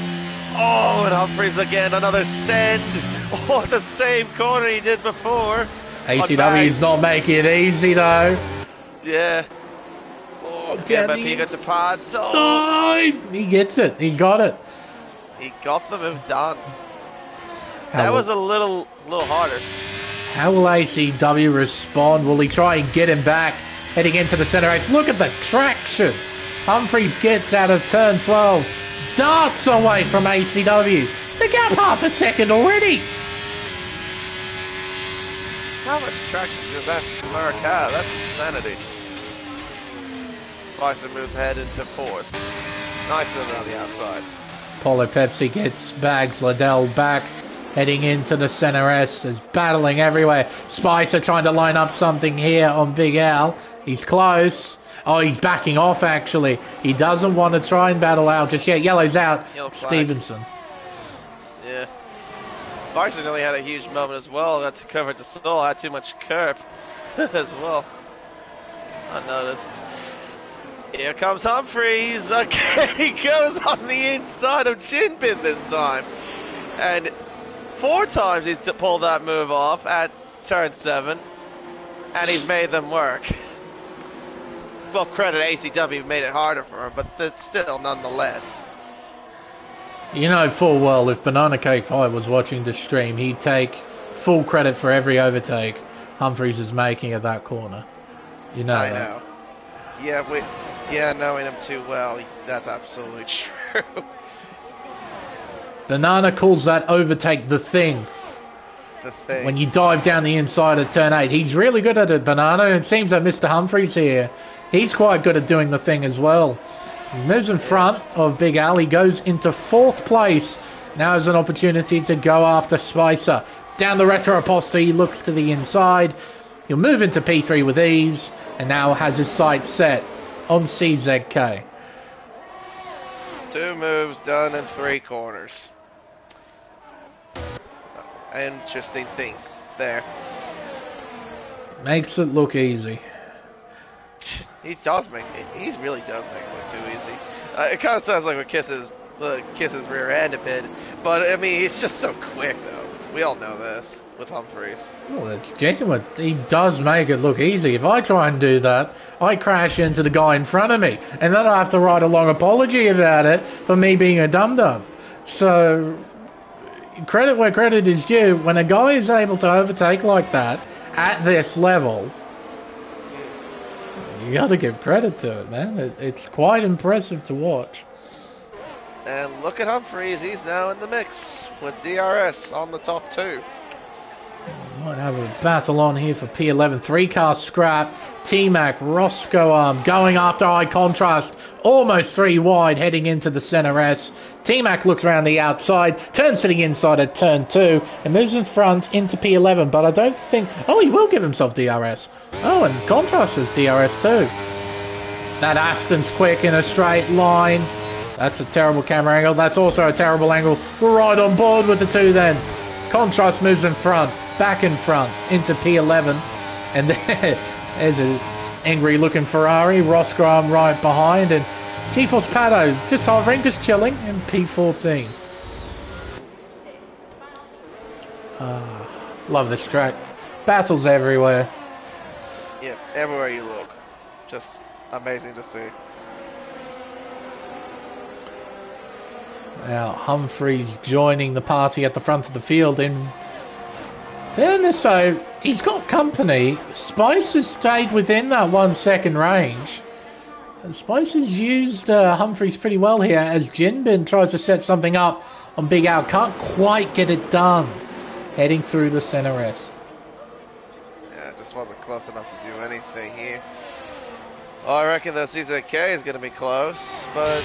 Oh, and Humphries again, another send. Oh, the same corner he did before. ACW's not making it easy though. Yeah. Yeah, but he got the pod. He gets it. He got it. He got the move done. That was a little harder. How will ACW respond? Will he try and get him back heading into the center race? Look at the traction. Humphries gets out of turn 12. Darts away from ACW. The gap half a second already. How much traction does that Merc have? That's insanity. Bison moves ahead into 4th. Nice move on the outside. Polo Pepsi gets Bags Liddell back, heading into the center S. There's battling everywhere. Spicer trying to line up something here on Big Al. He's close. Oh, he's backing off actually. He doesn't want to try and battle Al just yet. Yellow's out. Yellow Stevenson. Yeah. Bison really had a huge moment as well. Got to cover to Soul. Had too much curb as well. Unnoticed. Here comes Humphries. Okay, he goes on the inside of Jinpin this time. And 4 times he's pulled that move off at turn 7. And he's made them work. Well, credit ACW made it harder for him, but that's still nonetheless. You know full well if Banana Cake Pie was watching the stream, he'd take full credit for every overtake Humphries is making at that corner. You know I that. know. Yeah, knowing him too well, that's absolutely true. Banana calls that overtake the thing. The thing. When you dive down the inside of turn 8. He's really good at it, Banana. It seems that Mr. Humphries here He's quite good at doing the thing as well. He moves in front of Big Al. He goes into 4th place. Now has an opportunity to go after Spicer. Down the retro poster, he looks to the inside. He'll move into P3 with ease, and now has his sights set on CZK. 2 moves done in 3 corners. Interesting things there. Makes it look easy. He does make it. He really does make it look too easy. It kind of sounds like what kisses rear end a bit, but I mean he's just so quick though. We all know this with Humphreys. Well, it's genuine. He does make it look easy. If I try and do that, I crash into the guy in front of me, and then I have to write a long apology about it for me being a dum-dum. So, credit where credit is due. When a guy is able to overtake like that at this level, you got to give credit to it, man. It's quite impressive to watch. And look at Humphreys. He's now in the mix with DRS on the top 2. Might have a battle on here for P11. 3-car scrap. T-Mac, Roscoe going after high contrast. Almost 3 wide heading into the center S. T-Mac looks around the outside, turns to the inside at turn 2, and moves in front into P11. But I don't think... Oh, he will give himself DRS. Oh, and contrast has DRS too. That Aston's quick in a straight line. That's a terrible camera angle. That's also a terrible angle. We're right on board with the 2 then. Contrast moves in front. Back in front into P11, and there's an angry looking Ferrari. Roscrom right behind, and GeForce Pato just hovering, just chilling in P14. Love this track. Battles everywhere. Yeah, everywhere you look. Just amazing to see. Now Humphreys joining the party at the front of the field in fairness, so he's got company. Spice has stayed within that 1 second range. And Spice has used Humphreys pretty well here as Jinbin tries to set something up on Big Al. Can't quite get it done. Heading through the center S. Yeah, it just wasn't close enough to do anything here. Well, I reckon that CZK is going to be close, but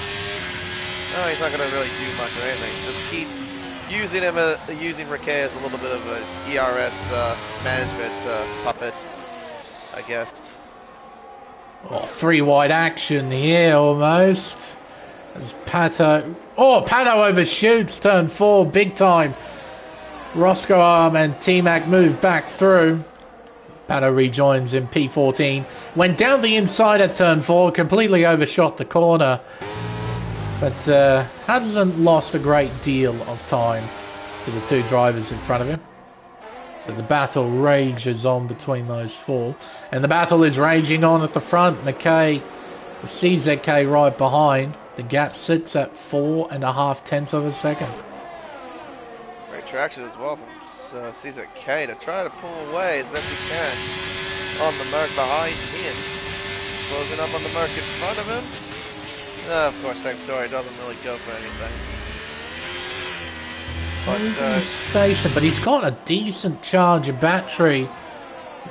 no, he's not going to really do much of anything. Just keep using him, using Riquet as a little bit of a ERS management puppet, I guess. Oh, 3 wide action here almost. As Pato... Oh, Pato overshoots turn 4 big time. Roscoe Arm and T-Mac move back through. Pato rejoins in P14. Went down the inside at turn 4, completely overshot the corner. But hasn't lost a great deal of time to the 2 drivers in front of him. So the battle rages on between those 4. And the battle is raging on at the front. McKay with CZK right behind. The gap sits at 4.5 tenths of a second. Great traction as well from CZK to try to pull away as best he can on the Merc behind him. Closing up on the Merc in front of him. Of course, same story. Doesn't really go for anything. But he's got a decent charge of battery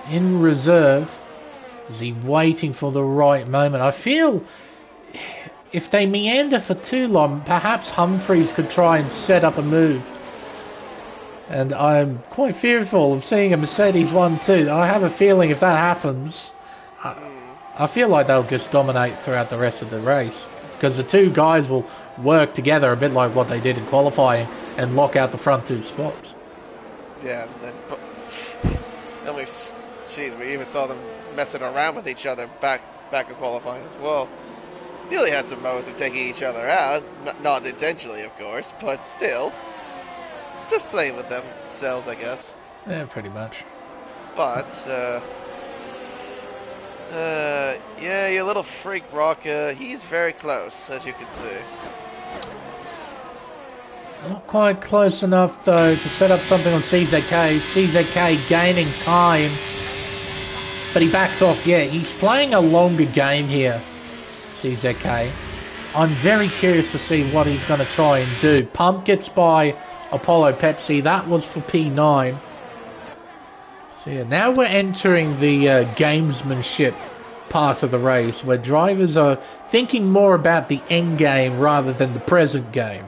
in reserve. Is he waiting for the right moment? I feel if they meander for too long, perhaps Humphreys could try and set up a move. And I'm quite fearful of seeing a Mercedes 1-2. I have a feeling if that happens, I feel like they'll just dominate throughout the rest of the race. Because the 2 guys will work together a bit like what they did in qualifying and lock out the front 2 spots. Yeah, and we even saw them messing around with each other back in qualifying as well. Nearly had some moments of taking each other out, not intentionally of course, but still. Just playing with themselves, I guess. Yeah, pretty much. But, yeah, your little freak Rock, he's very close, as you can see. Not quite close enough, though, to set up something on CZK. CZK gaining time. But he backs off. Yeah, he's playing a longer game here, CZK. I'm very curious to see what he's going to try and do. Pump gets by Apollo Pepsi. That was for P9. So yeah, now we're entering the gamesmanship part of the race where drivers are thinking more about the end game rather than the present game.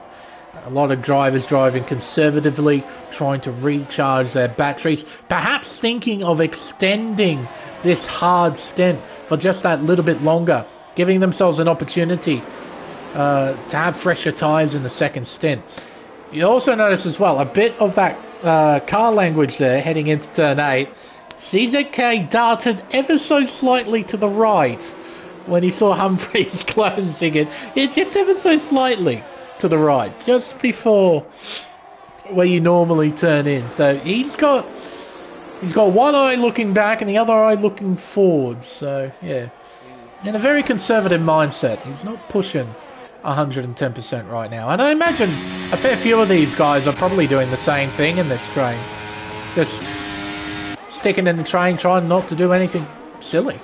A lot of drivers driving conservatively, trying to recharge their batteries, perhaps thinking of extending this hard stint for just that little bit longer, giving themselves an opportunity to have fresher tyres in the second stint. You also notice as well a bit of that car language there heading into turn 8. CZK darted ever so slightly to the right when he saw Humphries closing it. It's just ever so slightly to the right, just before where you normally turn in. So he's got one eye looking back and the other eye looking forward. So yeah, in a very conservative mindset. He's not pushing 110% right now. And I imagine a fair few of these guys are probably doing the same thing in this train. Just sticking in the train, trying not to do anything silly.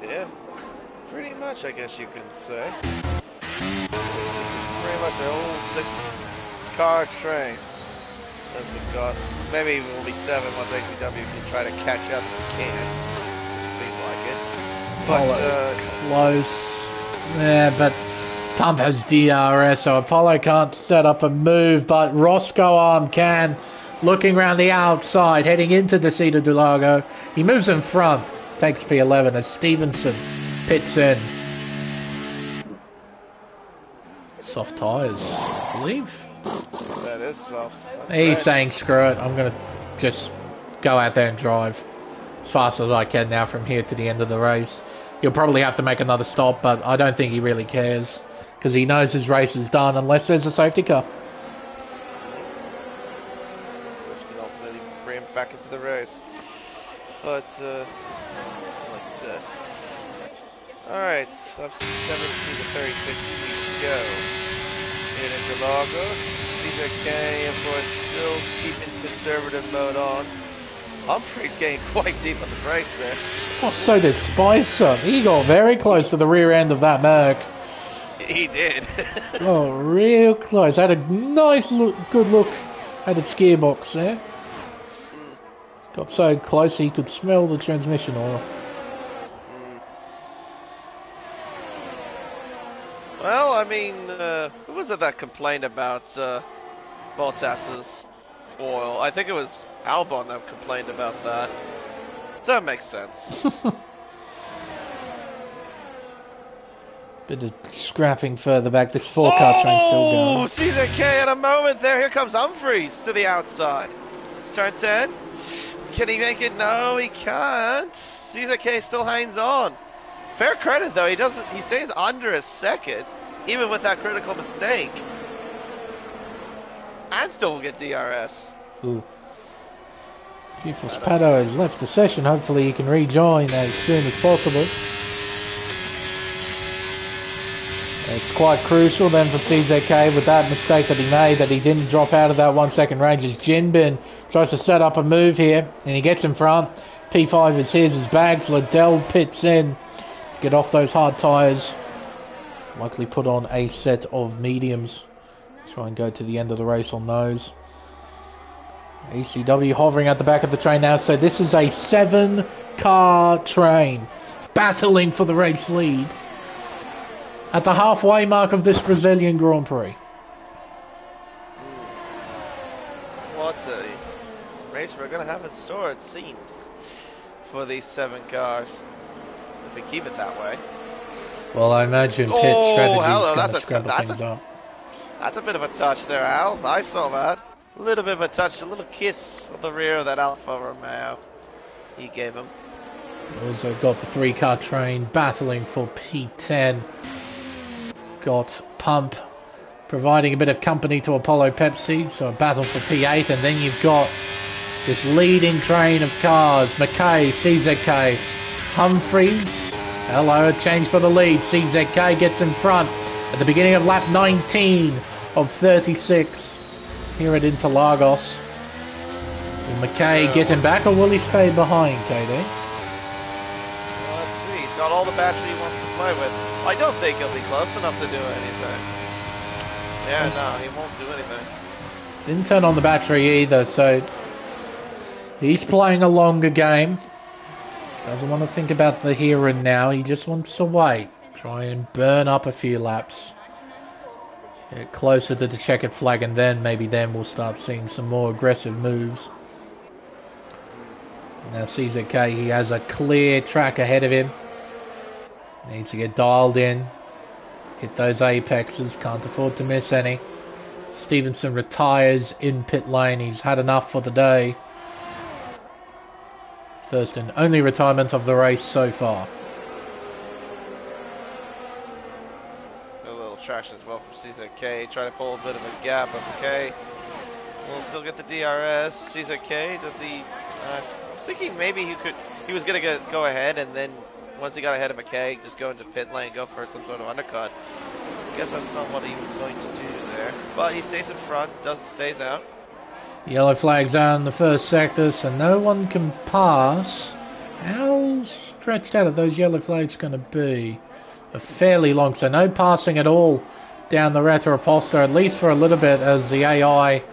Yeah, pretty much, I guess you can say. Pretty much a whole 6-car train that we've got. Maybe it will be 7 once ACW can try to catch up if we can. Seems like it. But close. Yeah, but Pump has DRS, so Apollo can't set up a move, but Roscoe Arm can. Looking around the outside, heading into Descida do Lago. He moves in front, takes P11 as Stevenson pits in. Soft tyres, I believe. That is soft. He's saying, screw it, I'm going to just go out there and drive as fast as I can now from here to the end of the race. He'll probably have to make another stop, but I don't think he really cares because he knows his race is done unless there's a safety car. Back into the race, but like I said, all right, up 17 to 36 we go. In Interlagos, CZK of course still keeping conservative mode on. Humphries getting quite deep on the brakes there. Oh, so did Spicer. He got very close to the rear end of that Merc. He did. Oh, real close. Had a nice look, good look at its gearbox there. Got so close he could smell the transmission oil. Well, I mean, who was it that complained about Bottas's oil? I think it was Albon that complained about that. That makes sense. Bit of scrapping further back. This 4-car train's still going. Oh, CZK at a moment there. Here comes Humphries to the outside. Turn 10. Can he make it? No, he can't. CZK still hangs on. Fair credit though, he stays under a second, even with that critical mistake. And still will get DRS. Ooh. Beautiful Spato has left the session. Hopefully he can rejoin as soon as possible. It's quite crucial then for CZK with that mistake that he made, that he didn't drop out of that 1 second range as Jinbin tries to set up a move here and he gets in front. P5 is his as Bags. Liddell pits in to get off those hard tyres. Likely put on a set of mediums. Try and go to the end of the race on those. ACW hovering at the back of the train now, so this is a 7-car train battling for the race lead at the halfway mark of this Brazilian Grand Prix. What a race we're going to have in store, it seems, for these 7 cars, if we keep it that way. Well, I imagine pit strategy is going to scramble that's things up. That's a bit of a touch there, Al. I saw that. A little bit of a touch, a little kiss of the rear of that Alfa Romeo he gave him. Also got the 3-car train battling for P10. Got Pump providing a bit of company to Apollo Pepsi, so a battle for P8, and then you've got this leading train of cars. McKay, CZK, Humphries. Hello, a change for the lead. CZK gets in front at the beginning of lap 19 of 36 here at Interlagos. Will McKay get him back, or will he stay behind, KD? Well, let's see. He's got all the battery he wants to play with. I don't think he'll be close enough to do anything. Yeah, no, he won't do anything. Didn't turn on the battery either, so he's playing a longer game. Doesn't want to think about the here and now. He just wants to wait. Try and burn up a few laps. Get closer to the checkered flag, and then maybe we'll start seeing some more aggressive moves. Now CZK, he has a clear track ahead of him. Needs to get dialed in. Hit those apexes. Can't afford to miss any. Stevenson retires in pit lane. He's had enough for the day. First and only retirement of the race so far. A little traction as well from CZK. Try to pull a bit of a gap. Okay. We'll still get the DRS. CZK, does he... I was thinking maybe he was going to go ahead, and then once he got ahead of McKay, just go into pit lane, go for some sort of undercut. Guess that's not what he was going to do there. But he stays in front, stays out. Yellow flags out in the first sector, so no one can pass. How stretched out are those yellow flags going to be? They're fairly long, so no passing at all down the Retro-Aposta, at least for a little bit, as the AI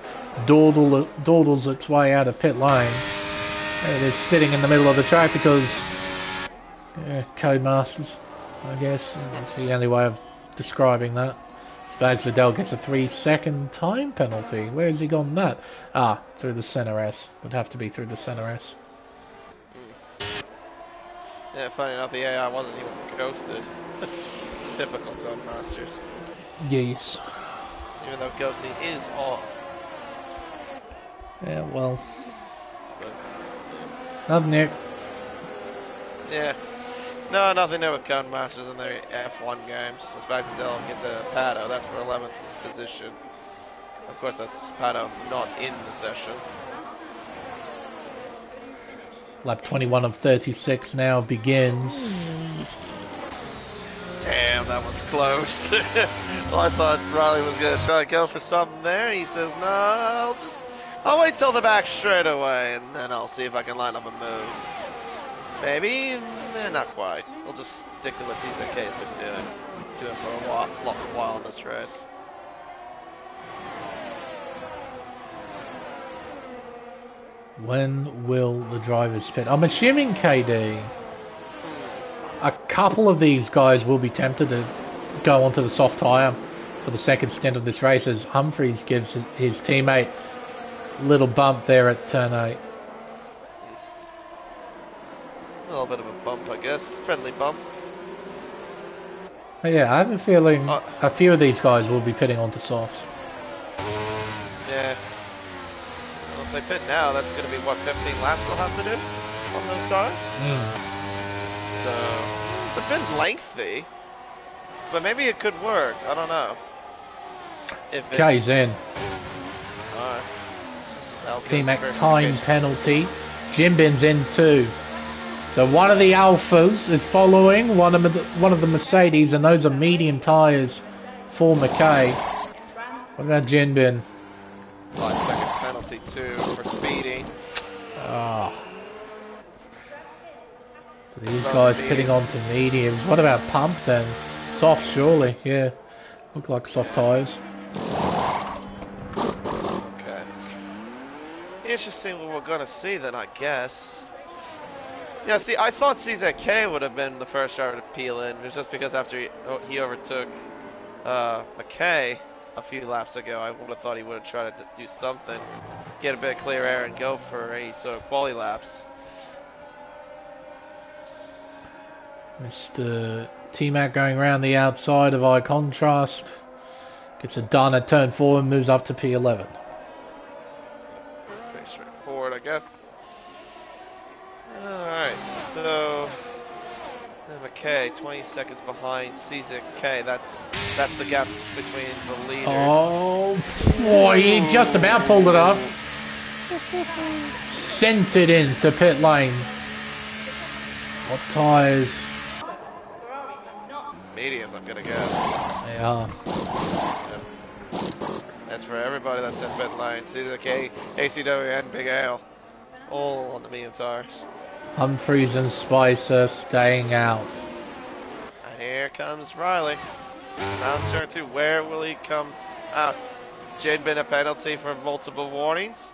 dawdles its way out of pit lane. It is sitting in the middle of the track because Codemasters, I guess. That's the only way of describing that. Bags Liddell gets a 3-second time penalty. Where has he gone that? Ah, through the center S. Would have to be through the center S. Yeah, funny enough, the AI wasn't even ghosted. Typical Codemasters. Yes. Even though ghosting is on. Yeah, well. But, nothing new. Yeah. No, nothing new with Codemasters in their F1 games. It's back to Dylan gets a Pato. That's for 11th position. Of course, that's Pato not in the session. Lap 21 of 36 now begins. Damn, that was close. Well, I thought Riley was going to try to go for something there. He says, no, I'll wait till the back straightaway, and then I'll see if I can line up a move. Maybe, not quite. We'll just stick to what CZK has been doing for a while in this race. When will the drivers pit? I'm assuming KD. A couple of these guys will be tempted to go onto the soft tyre for the second stint of this race, as Humphreys gives his teammate a little bump there at turn 8. A little bit of a bump, I guess. Friendly bump. Yeah, I have a feeling a few of these guys will be pitting onto softs. Yeah. Well, if they pit now, that's going to be, what, 15 laps they'll have to do on those cars? So, it's a bit lengthy, but maybe it could work. I don't know. K's in. Alright. T-Mac time penalty. Jimbin's in too. So one of the Alphas is following one of the Mercedes, and those are medium tyres for McKay. What about Jinbin? 5-second penalty too for speeding. These guys pitting onto mediums. What about pump then? Soft, surely. Yeah, look like soft tyres. Okay. Interesting what we're gonna see then, I guess. Yeah, see, I thought CZK would have been the first driver to peel in, just because after he overtook McKay a few laps ago, I would have thought he would have tried to do something, get a bit of clear air and go for a sort of quali laps. Mr. T-Mac going around the outside of eye contrast. Gets it done at turn 4 and moves up to P11. Pretty straightforward, I guess. Alright, so McKay 20 seconds behind CZK. That's the gap between the leaders. Oh boy, he just about pulled it up. Sent it into pit lane. What tyres? Mediums, I'm gonna guess. They are. Yep. That's for everybody that's in pit lane. CZK, ACW, and Big Ale. All on the medium tires. Humphreys and Spicer staying out. And here comes Riley. Round turn 2. Where will he come out? Jinbin a penalty for multiple warnings.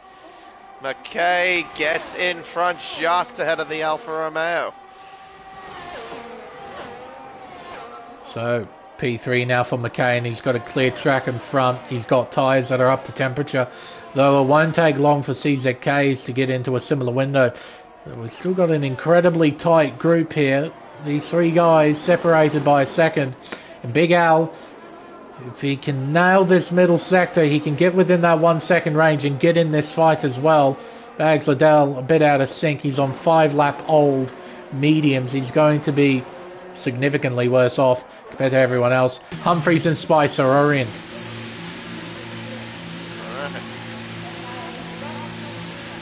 McKay gets in front just ahead of the Alfa Romeo. So P3 now for McKay, and he's got a clear track in front. He's got tyres that are up to temperature, though it won't take long for CZKs to get into a similar window. But we've still got an incredibly tight group here. These three guys separated by a second. And Big Al, if he can nail this middle sector, he can get within that 1 second range and get in this fight as well. Bags Liddell a bit out of sync. He's on 5-lap old mediums. He's going to be significantly worse off compared to everyone else. Humphreys and Spicer are in.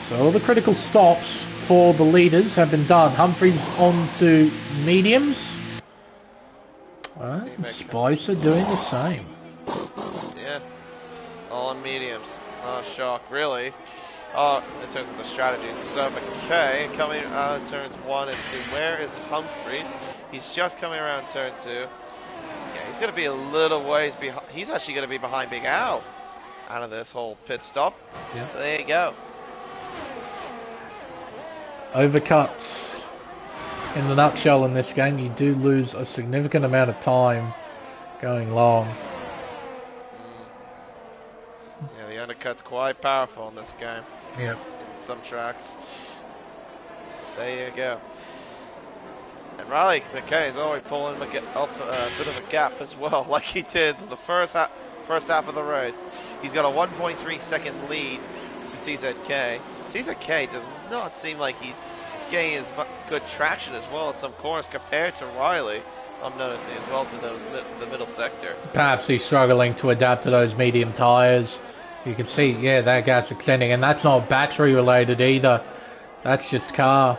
So all the critical stops for the leaders have been done. Humphreys on to mediums. And Spicer doing the same. Yeah, all on mediums. Oh, shock, really. In terms of the strategies. So McKay coming out of turns 1 and 2. Where is Humphreys? He's just coming around turn 2. Yeah, he's going to be a little ways behind. He's actually going to be behind Big Al out of this whole pit stop. Yeah. So there you go. Overcuts. In the nutshell, in this game, you do lose a significant amount of time going long. Yeah, the undercut's quite powerful in this game. Yep. In some tracks. There you go. And Riley McKay is always pulling up a bit of a gap as well, like he did the first half of the race. He's got a 1.3 second lead to CZK. CZK does not seem like he's getting as good traction as well at some corners compared to Riley. I'm noticing as well to the middle sector. Perhaps he's struggling to adapt to those medium tyres. You can see, yeah, that gap's extending, and that's not battery related either. That's just car.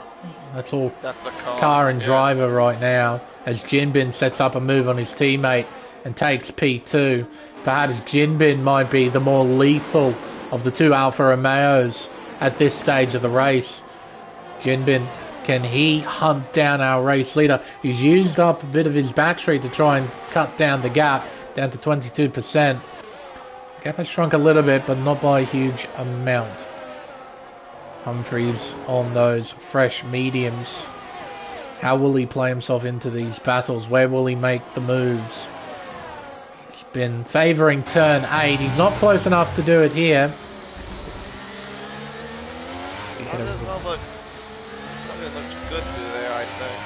That's all the car and driver right now. As Jinbin sets up a move on his teammate and takes P2. Perhaps Jinbin might be the more lethal of the two Alfa Romeos at this stage of the race. Jinbin, can he hunt down our race leader? He's used up a bit of his battery to try and cut down the gap, down to 22%. The gap has shrunk a little bit, but not by a huge amount. Humphreys on those fresh mediums. How will he play himself into these battles? Where will he make the moves? He's been favouring turn 8. He's not close enough to do it here. Looks good through there, I think.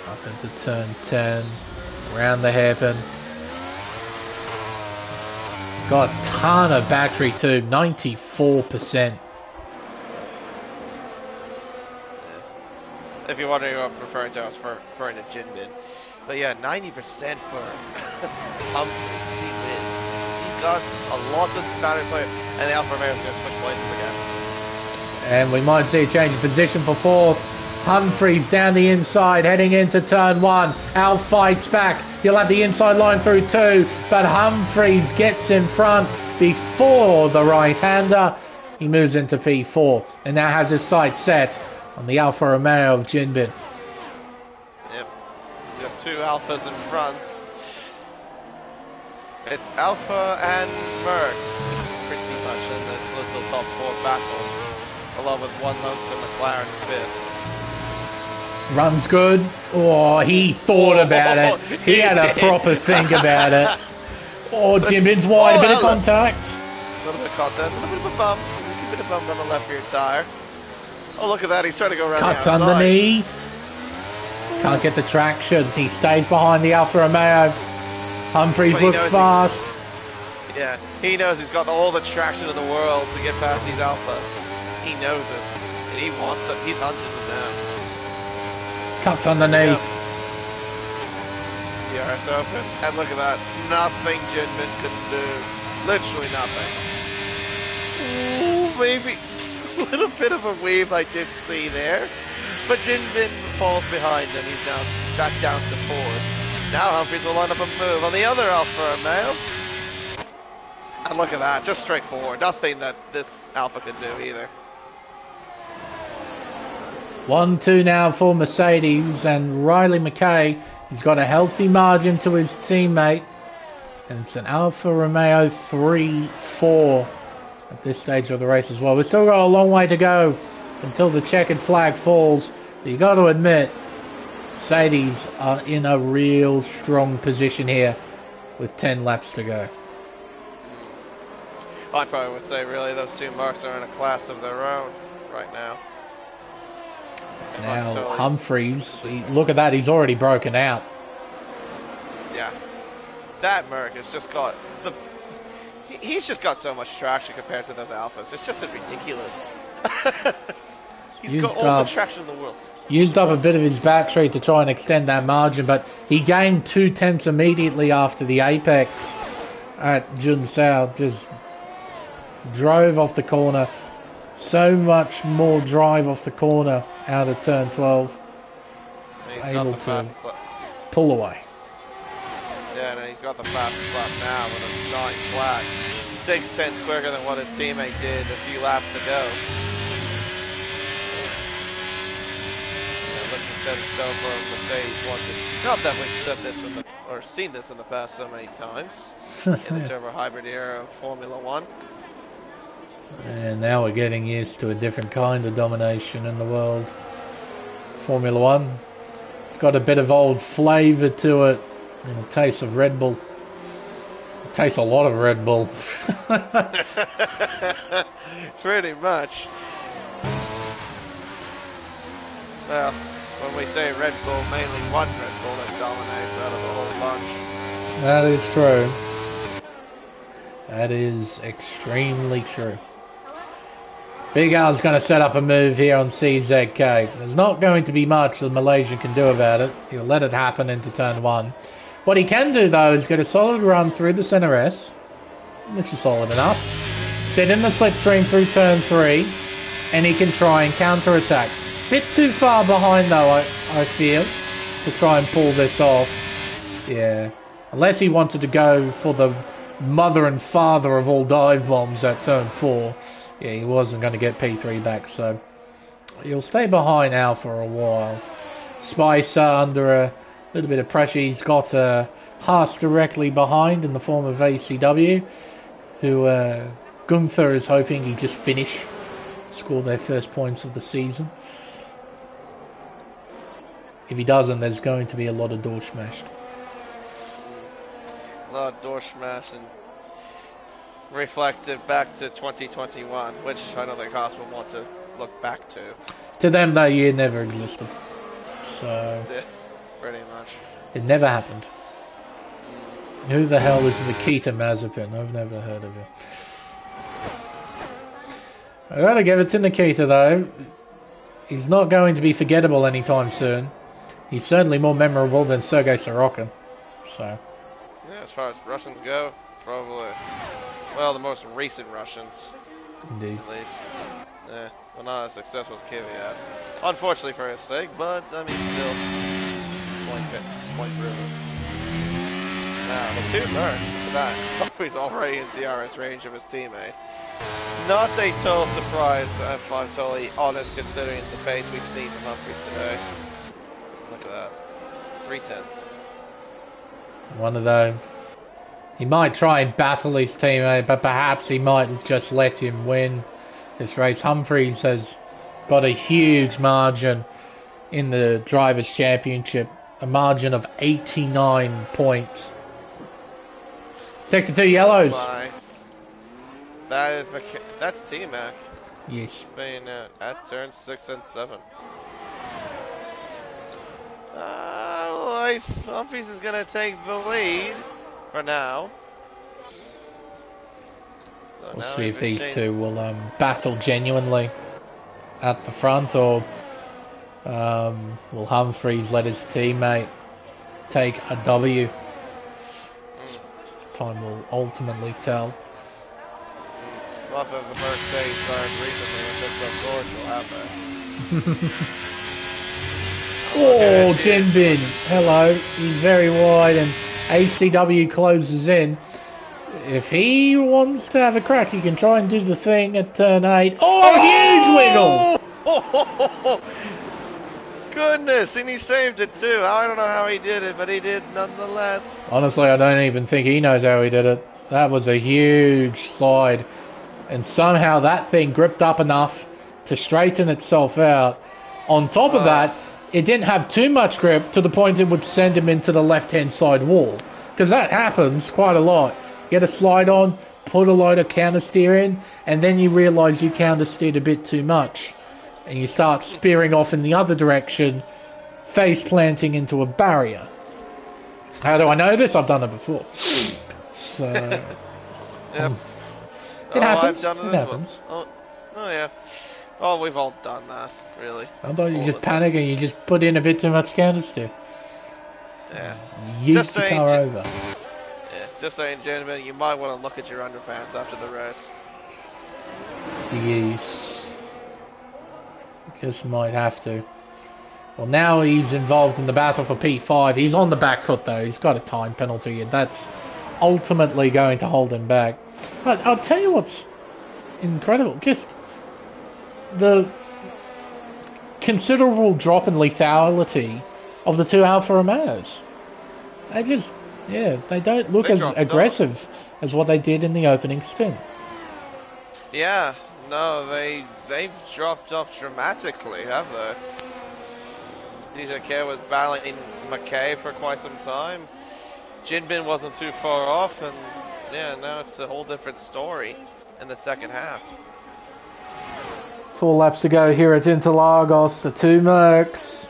Up into turn 10. Around the hairpin. Got a ton of battery too, 94%. If you're wondering what I'm referring to, I was referring to Jinbin. But yeah, 90% for Humphreys. He's got a lot of battery play, and the Alfa Romeo is going to push places again. And we might see a change of position for fourth. Humphreys down the inside, heading into turn 1. Al fights back. He'll have the inside line through 2, but Humphreys gets in front before the right-hander. He moves into P4 and now has his sights set on the Alfa Romeo of Jinbin. Yep, he's got two Alphas in front. It's Alpha and Merc, pretty much in this little top 4 battle, along with one lonesome McLaren 5th. Runs good. Oh, he thought about it. He had a proper think about it. Oh, Jinbin's wide. A bit of contact. A little bit of contact. A little bit of a bump. A bit of bump on the left rear tire. Oh, look at that. He's trying to go around Cuts the outside. Underneath. Can't get the traction. He stays behind the Alfa Romeo. Humphreys looks fast. Yeah, he knows he's got all the traction in the world to get past these Alphas. He knows it. And he wants them. He's hunting them down. Cuts underneath. DRS open. And look at that. Nothing Jinbin can do. Literally nothing. Ooh, maybe a little bit of a weave I did see there. But Jinbin falls behind and he's now back down to 4th. Now Humphreys will line up a move on the other Alfa Romeo. And look at that. Just straightforward. Nothing that this Alpha can do either. 1-2 now for Mercedes, and Riley McKay, he's got a healthy margin to his teammate, and it's an Alfa Romeo 3-4 at this stage of the race as well. We've still got a long way to go until the checkered flag falls, but you got to admit, Mercedes are in a real strong position here with 10 laps to go. I probably would say really those two marks are in a class of their own right now. Now Humphreys, look at that, he's already broken out. Yeah, that Merc has just got he's just got so much traction compared to those Alphas. It's just ridiculous. He's got all the traction in the world. Used up a bit of his battery to try and extend that margin, but he gained 2/10 immediately after the apex at Junsao. Just drove off the corner. So much more drive off the corner out of turn 12. Able to pull away. Yeah, and he's got the fastest lap now with a 9 flat. 6/10 quicker than what his teammate did a few laps to go. Looking set himself for Mercedes wanted. Not that we've said this or seen this in the past so many times in the turbo hybrid era of Formula 1. And now we're getting used to a different kind of domination in the world. Formula 1. It's got a bit of old flavour to it. And a taste of Red Bull. It tastes a lot of Red Bull. Pretty much. Well, when we say Red Bull, mainly one Red Bull that dominates out of the whole bunch. That is true. That is extremely true. Big Al's going to set up a move here on CZK. There's not going to be much the Malaysian can do about it. He'll let it happen into turn 1. What he can do, though, is get a solid run through the center S, which is solid enough. Sit in the slipstream through turn 3, and he can try and counter-attack. Bit too far behind, though, I feel, to try and pull this off. Yeah. Unless he wanted to go for the mother and father of all dive bombs at turn 4. Yeah, he wasn't going to get P3 back, so he'll stay behind Al for a while. Spicer under a little bit of pressure. He's got Haas directly behind in the form of ACW, who Gunther is hoping he just finish, score their first points of the season. If he doesn't, there's going to be a lot of door smashed. A lot of door smash and reflected back to 2021, which I don't think Haas will want to look back to. To them, that year never existed. So yeah, pretty much. It never happened. Who the hell is Nikita Mazepin? I've never heard of him. I gotta give it to Nikita, though. He's not going to be forgettable anytime soon. He's certainly more memorable than Sergei Sorokin. So. Yeah, as far as Russians go, probably. Well, the most recent Russians. Indeed. At least. Yeah, well, not as successful as Kvyat. Unfortunately for his sake, but, I mean, still. Point proven. Now, the 2 Mercs for that. He's already in DRS range of his teammate. Not a total surprise, if I'm totally honest, considering the pace we've seen from Humphreys today. Look at that. 3/10. One of those. He might try and battle his teammate, but perhaps he might just let him win this race. Humphreys has got a huge margin in the Drivers' Championship. A margin of 89 points. Sector 2 yellows. Nice. That is that's T-Mac. Yes. Being at turn 6 and 7. Humphreys is going to take the lead for now. So we'll see if these two will battle genuinely at the front, or will Humphreys let his teammate take a W? Time will ultimately tell. Not that the Mercedes started recently with this, of course, will have that. Oh, Jinbin, hello. He's very wide, and ACW closes in. If he wants to have a crack, he can try and do the thing at turn 8. Oh, huge wiggle! Goodness, and he saved it too. I don't know how he did it, but he did nonetheless. Honestly, I don't even think he knows how he did it. That was a huge slide, and somehow that thing gripped up enough to straighten itself out. On top of that, it didn't have too much grip to the point it would send him into the left-hand side wall. Because that happens quite a lot. Get a slide on, put a load of counter steer in, and then you realise you counter steered a bit too much. And you start spearing off in the other direction, face planting into a barrier. How do I know this? I've done it before. So, yep. It happens. I've done it happens. Well. Oh yeah. Oh, we've all done that, really. Sometimes you just panic and you just put in a bit too much counter steer. Yeah. Yeet the car over. Yeah, just saying, gentlemen, you might want to look at your underpants after the race. Yes. Just might have to. Well, now he's involved in the battle for P5. He's on the back foot, though. He's got a time penalty, and that's ultimately going to hold him back. But I'll tell you what's incredible. Just the considerable drop in lethality of the two Alfa Romeos. They just, they don't look as aggressive as what they did in the opening stint. Yeah, no, they've dropped off dramatically, have they? DJK was battling McKay for quite some time. Jinbin wasn't too far off, and yeah, now it's a whole different story in the second half. 4 laps to go here at Interlagos. The two Mercs,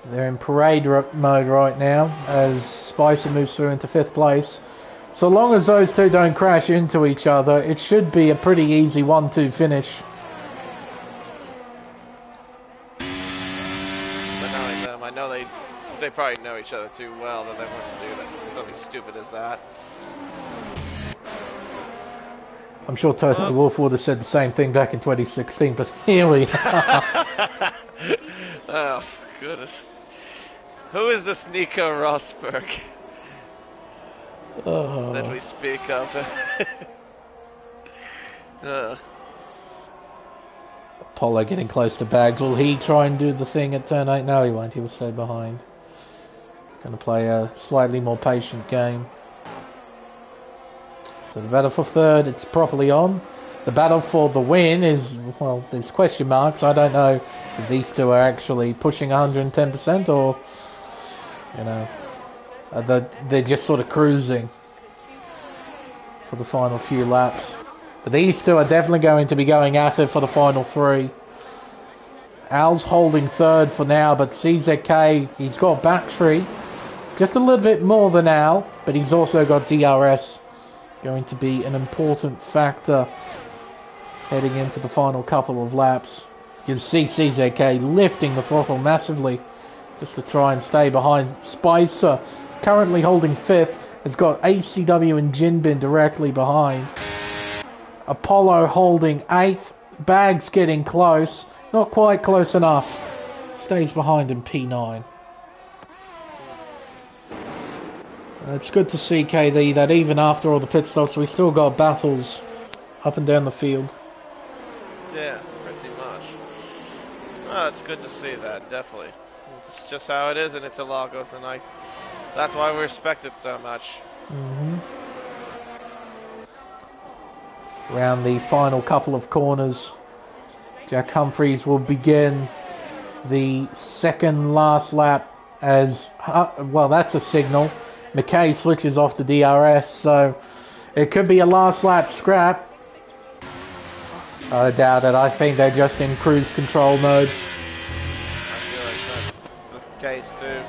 they're in parade mode right now as Spicer moves through into 5th place. So long as those two don't crash into each other, it should be a pretty easy 1-2 finish. But knowing them, I know they probably know each other too well that they wouldn't do that. Something stupid as that. I'm sure Toto Wolff would have said the same thing back in 2016, but here we are. Oh, goodness. Who is this Nico Rosberg that we speak of? Apollo getting close to Bags. Will he try and do the thing at turn 8? No, he won't. He will stay behind. Going to play a slightly more patient game. So the battle for 3rd, it's properly on. The battle for the win is, well, there's question marks. I don't know if these two are actually pushing 110% or, you know, they're just sort of cruising for the final few laps. But these two are definitely going to be going at it for the final 3. Al's holding 3rd for now, but CZK, he's got battery. Just a little bit more than Al, but he's also got DRS. Going to be an important factor heading into the final couple of laps. You can see CZK lifting the throttle massively just to try and stay behind. Spicer, currently holding 5th, has got ACW and Jinbin directly behind. Apollo holding 8th. Bags getting close. Not quite close enough. Stays behind in P9. It's good to see, KD, that even after all the pit stops, we still got battles up and down the field. Yeah, pretty much. Oh, it's good to see that, definitely. It's just how it is in Interlagos, and that's why we respect it so much. Around the final couple of corners, Jack Humphreys will begin the second last lap as, well, that's a signal. McKay switches off the DRS, so it could be a last lap scrap. I doubt it. I think they're just in cruise control mode. I feel like that's the case too.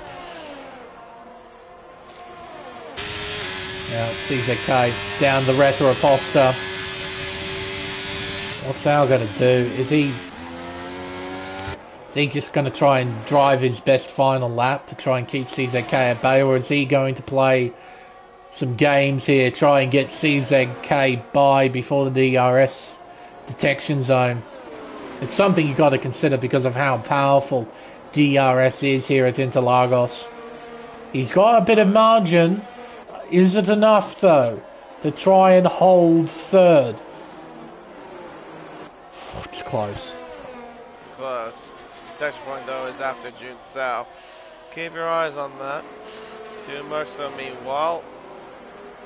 Now CZK down the retro Aposta. What's Al going to do? Is he just going to try and drive his best final lap to try and keep CZK at bay, or is he going to play some games here, try and get CZK by before the DRS detection zone? It's something you've got to consider because of how powerful DRS is here at Interlagos. He's got a bit of margin. Is it enough, though, to try and hold 3rd? It's close. It's close. Detection point, though, is after June South. Keep your eyes on that. 2 Mercs, meanwhile,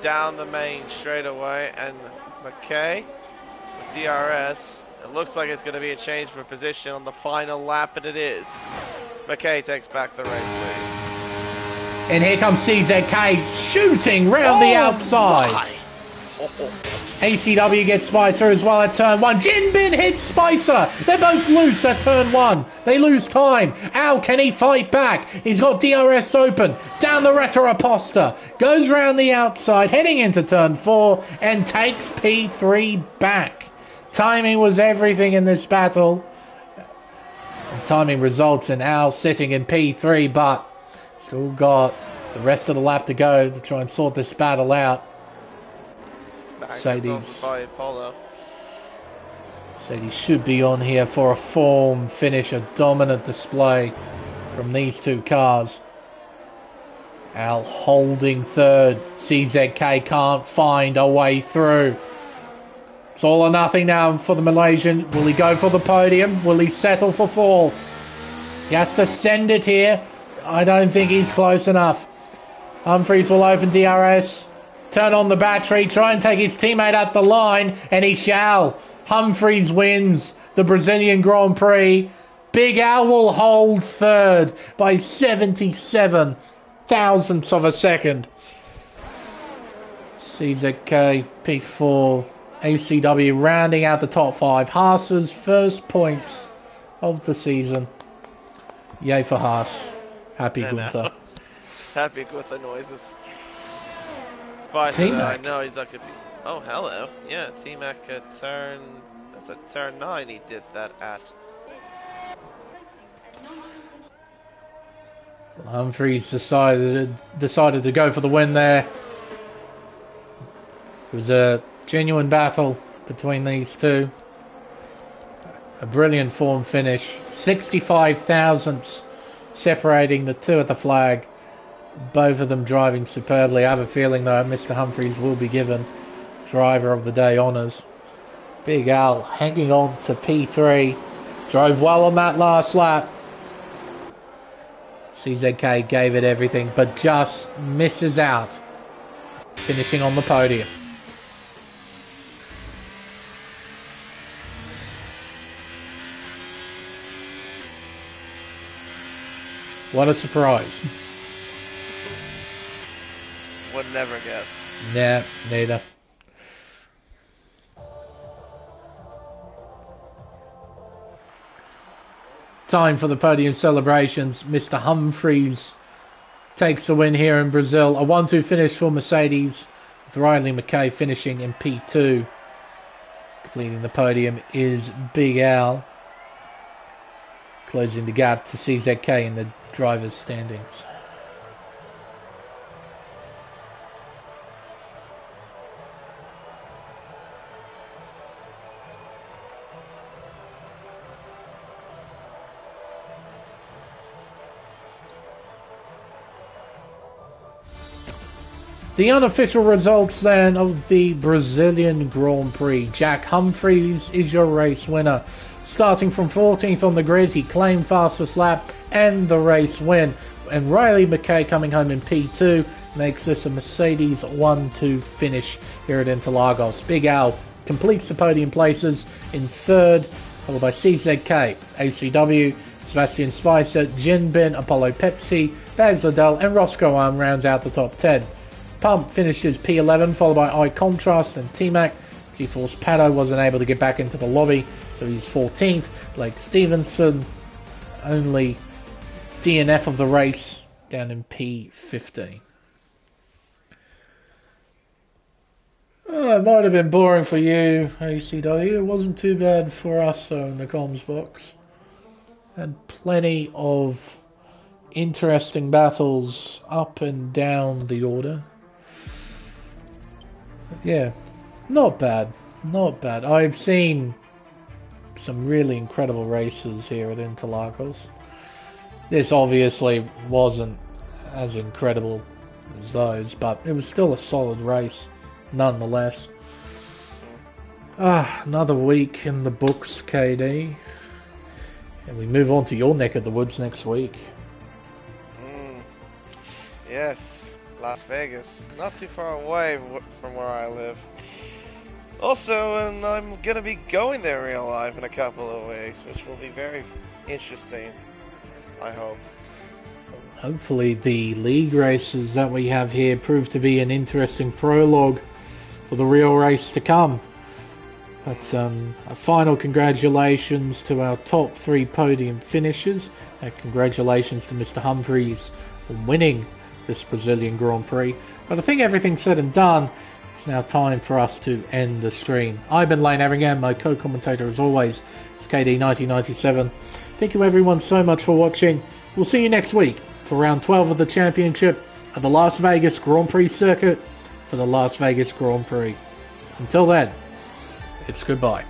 down the main straightaway, and McKay with DRS. It looks like it's going to be a change for position on the final lap, and it is. McKay takes back the race lead. And here comes CZK shooting round the outside. My. ACW gets Spicer as well at turn 1. Jinbin hits Spicer. They're both loose at turn 1. They lose time. Al, can he fight back? He's got DRS open. Down the Retro-Aposta. Goes round the outside, heading into turn 4, and takes P3 back. Timing was everything in this battle. And timing results in Al sitting in P3, but still got the rest of the lap to go to try and sort this battle out. Mercedes should be on here for a form finish, a dominant display from these two cars. Al holding third. CZK can't find a way through. It's all or nothing now for the Malaysian. Will he go for the podium? Will he settle for fourth? He has to send it here. I don't think he's close enough. Humphries will open DRS. Turn on the battery, try and take his teammate at the line, and he shall. Humphries wins the Brazilian Grand Prix. Big Al will hold third by 77 thousandths of a second. CZK, P4, ACW rounding out the top 5. Haas's first points of the season. Yay for Haas. Happy Gunther. Happy Gunther noises. I know he's not gonna be. Oh, hello. Yeah, T-Mac at turn. That's at turn 9. He did that at. Humphries decided to go for the win there. It was a genuine battle between these two. A brilliant form finish. 65 thousandths separating the two at the flag. Both of them driving superbly. I have a feeling though Mr. Humphries will be given Driver of the Day honours. Big Al hanging on to P3. Drove well on that last lap. CZK gave it everything, but just misses out. Finishing on the podium. What a surprise. Would never guess. Nah, neither. Time for the podium celebrations. Mr. Humphries takes the win here in Brazil. A 1-2 finish for Mercedes, with Riley McKay finishing in P2. Completing the podium is Big Al, closing the gap to CZK in the drivers' standings. The unofficial results then of the Brazilian Grand Prix. Jack Humphries is your race winner. Starting from 14th on the grid, he claimed fastest lap and the race win. And Riley McKay coming home in P2 makes this a Mercedes 1-2 finish here at Interlagos. Big Al completes the podium places in third, followed by CZK, ACW, Sebastian Spicer, Jinbin, Apollo Pepsi, Bags Liddell and Roscoe Arm rounds out the top 10. Pump finishes P11, followed by iContrast and T-Mac. G-Force Pato wasn't able to get back into the lobby, so he's 14th. Blake Stevenson, only DNF of the race, down in P15. Oh, it might have been boring for you, ACW. It wasn't too bad for us, though, in the comms box. Had plenty of interesting battles up and down the order. Yeah, not bad. Not bad. I've seen some really incredible races here at Interlagos. This obviously wasn't as incredible as those, but it was still a solid race nonetheless. Another week in the books, KD. And we move on to your neck of the woods next week. Yes, Las Vegas. Not too far away from where I live. Also, and I'm going to be going there in real life in a couple of weeks, which will be very interesting. I hope. Hopefully the league races that we have here prove to be an interesting prologue for the real race to come. But a final congratulations to our top 3 podium finishers. Congratulations to Mr. Humphreys on winning this Brazilian Grand Prix. But I think everything's said and done. It's now time for us to end the stream. I've been Lane Everingham, my co-commentator as always is KD1997. Thank you everyone so much for watching. We'll see you next week for round 12 of the championship at the Las Vegas Grand Prix circuit for the Las Vegas Grand Prix. Until then, it's goodbye.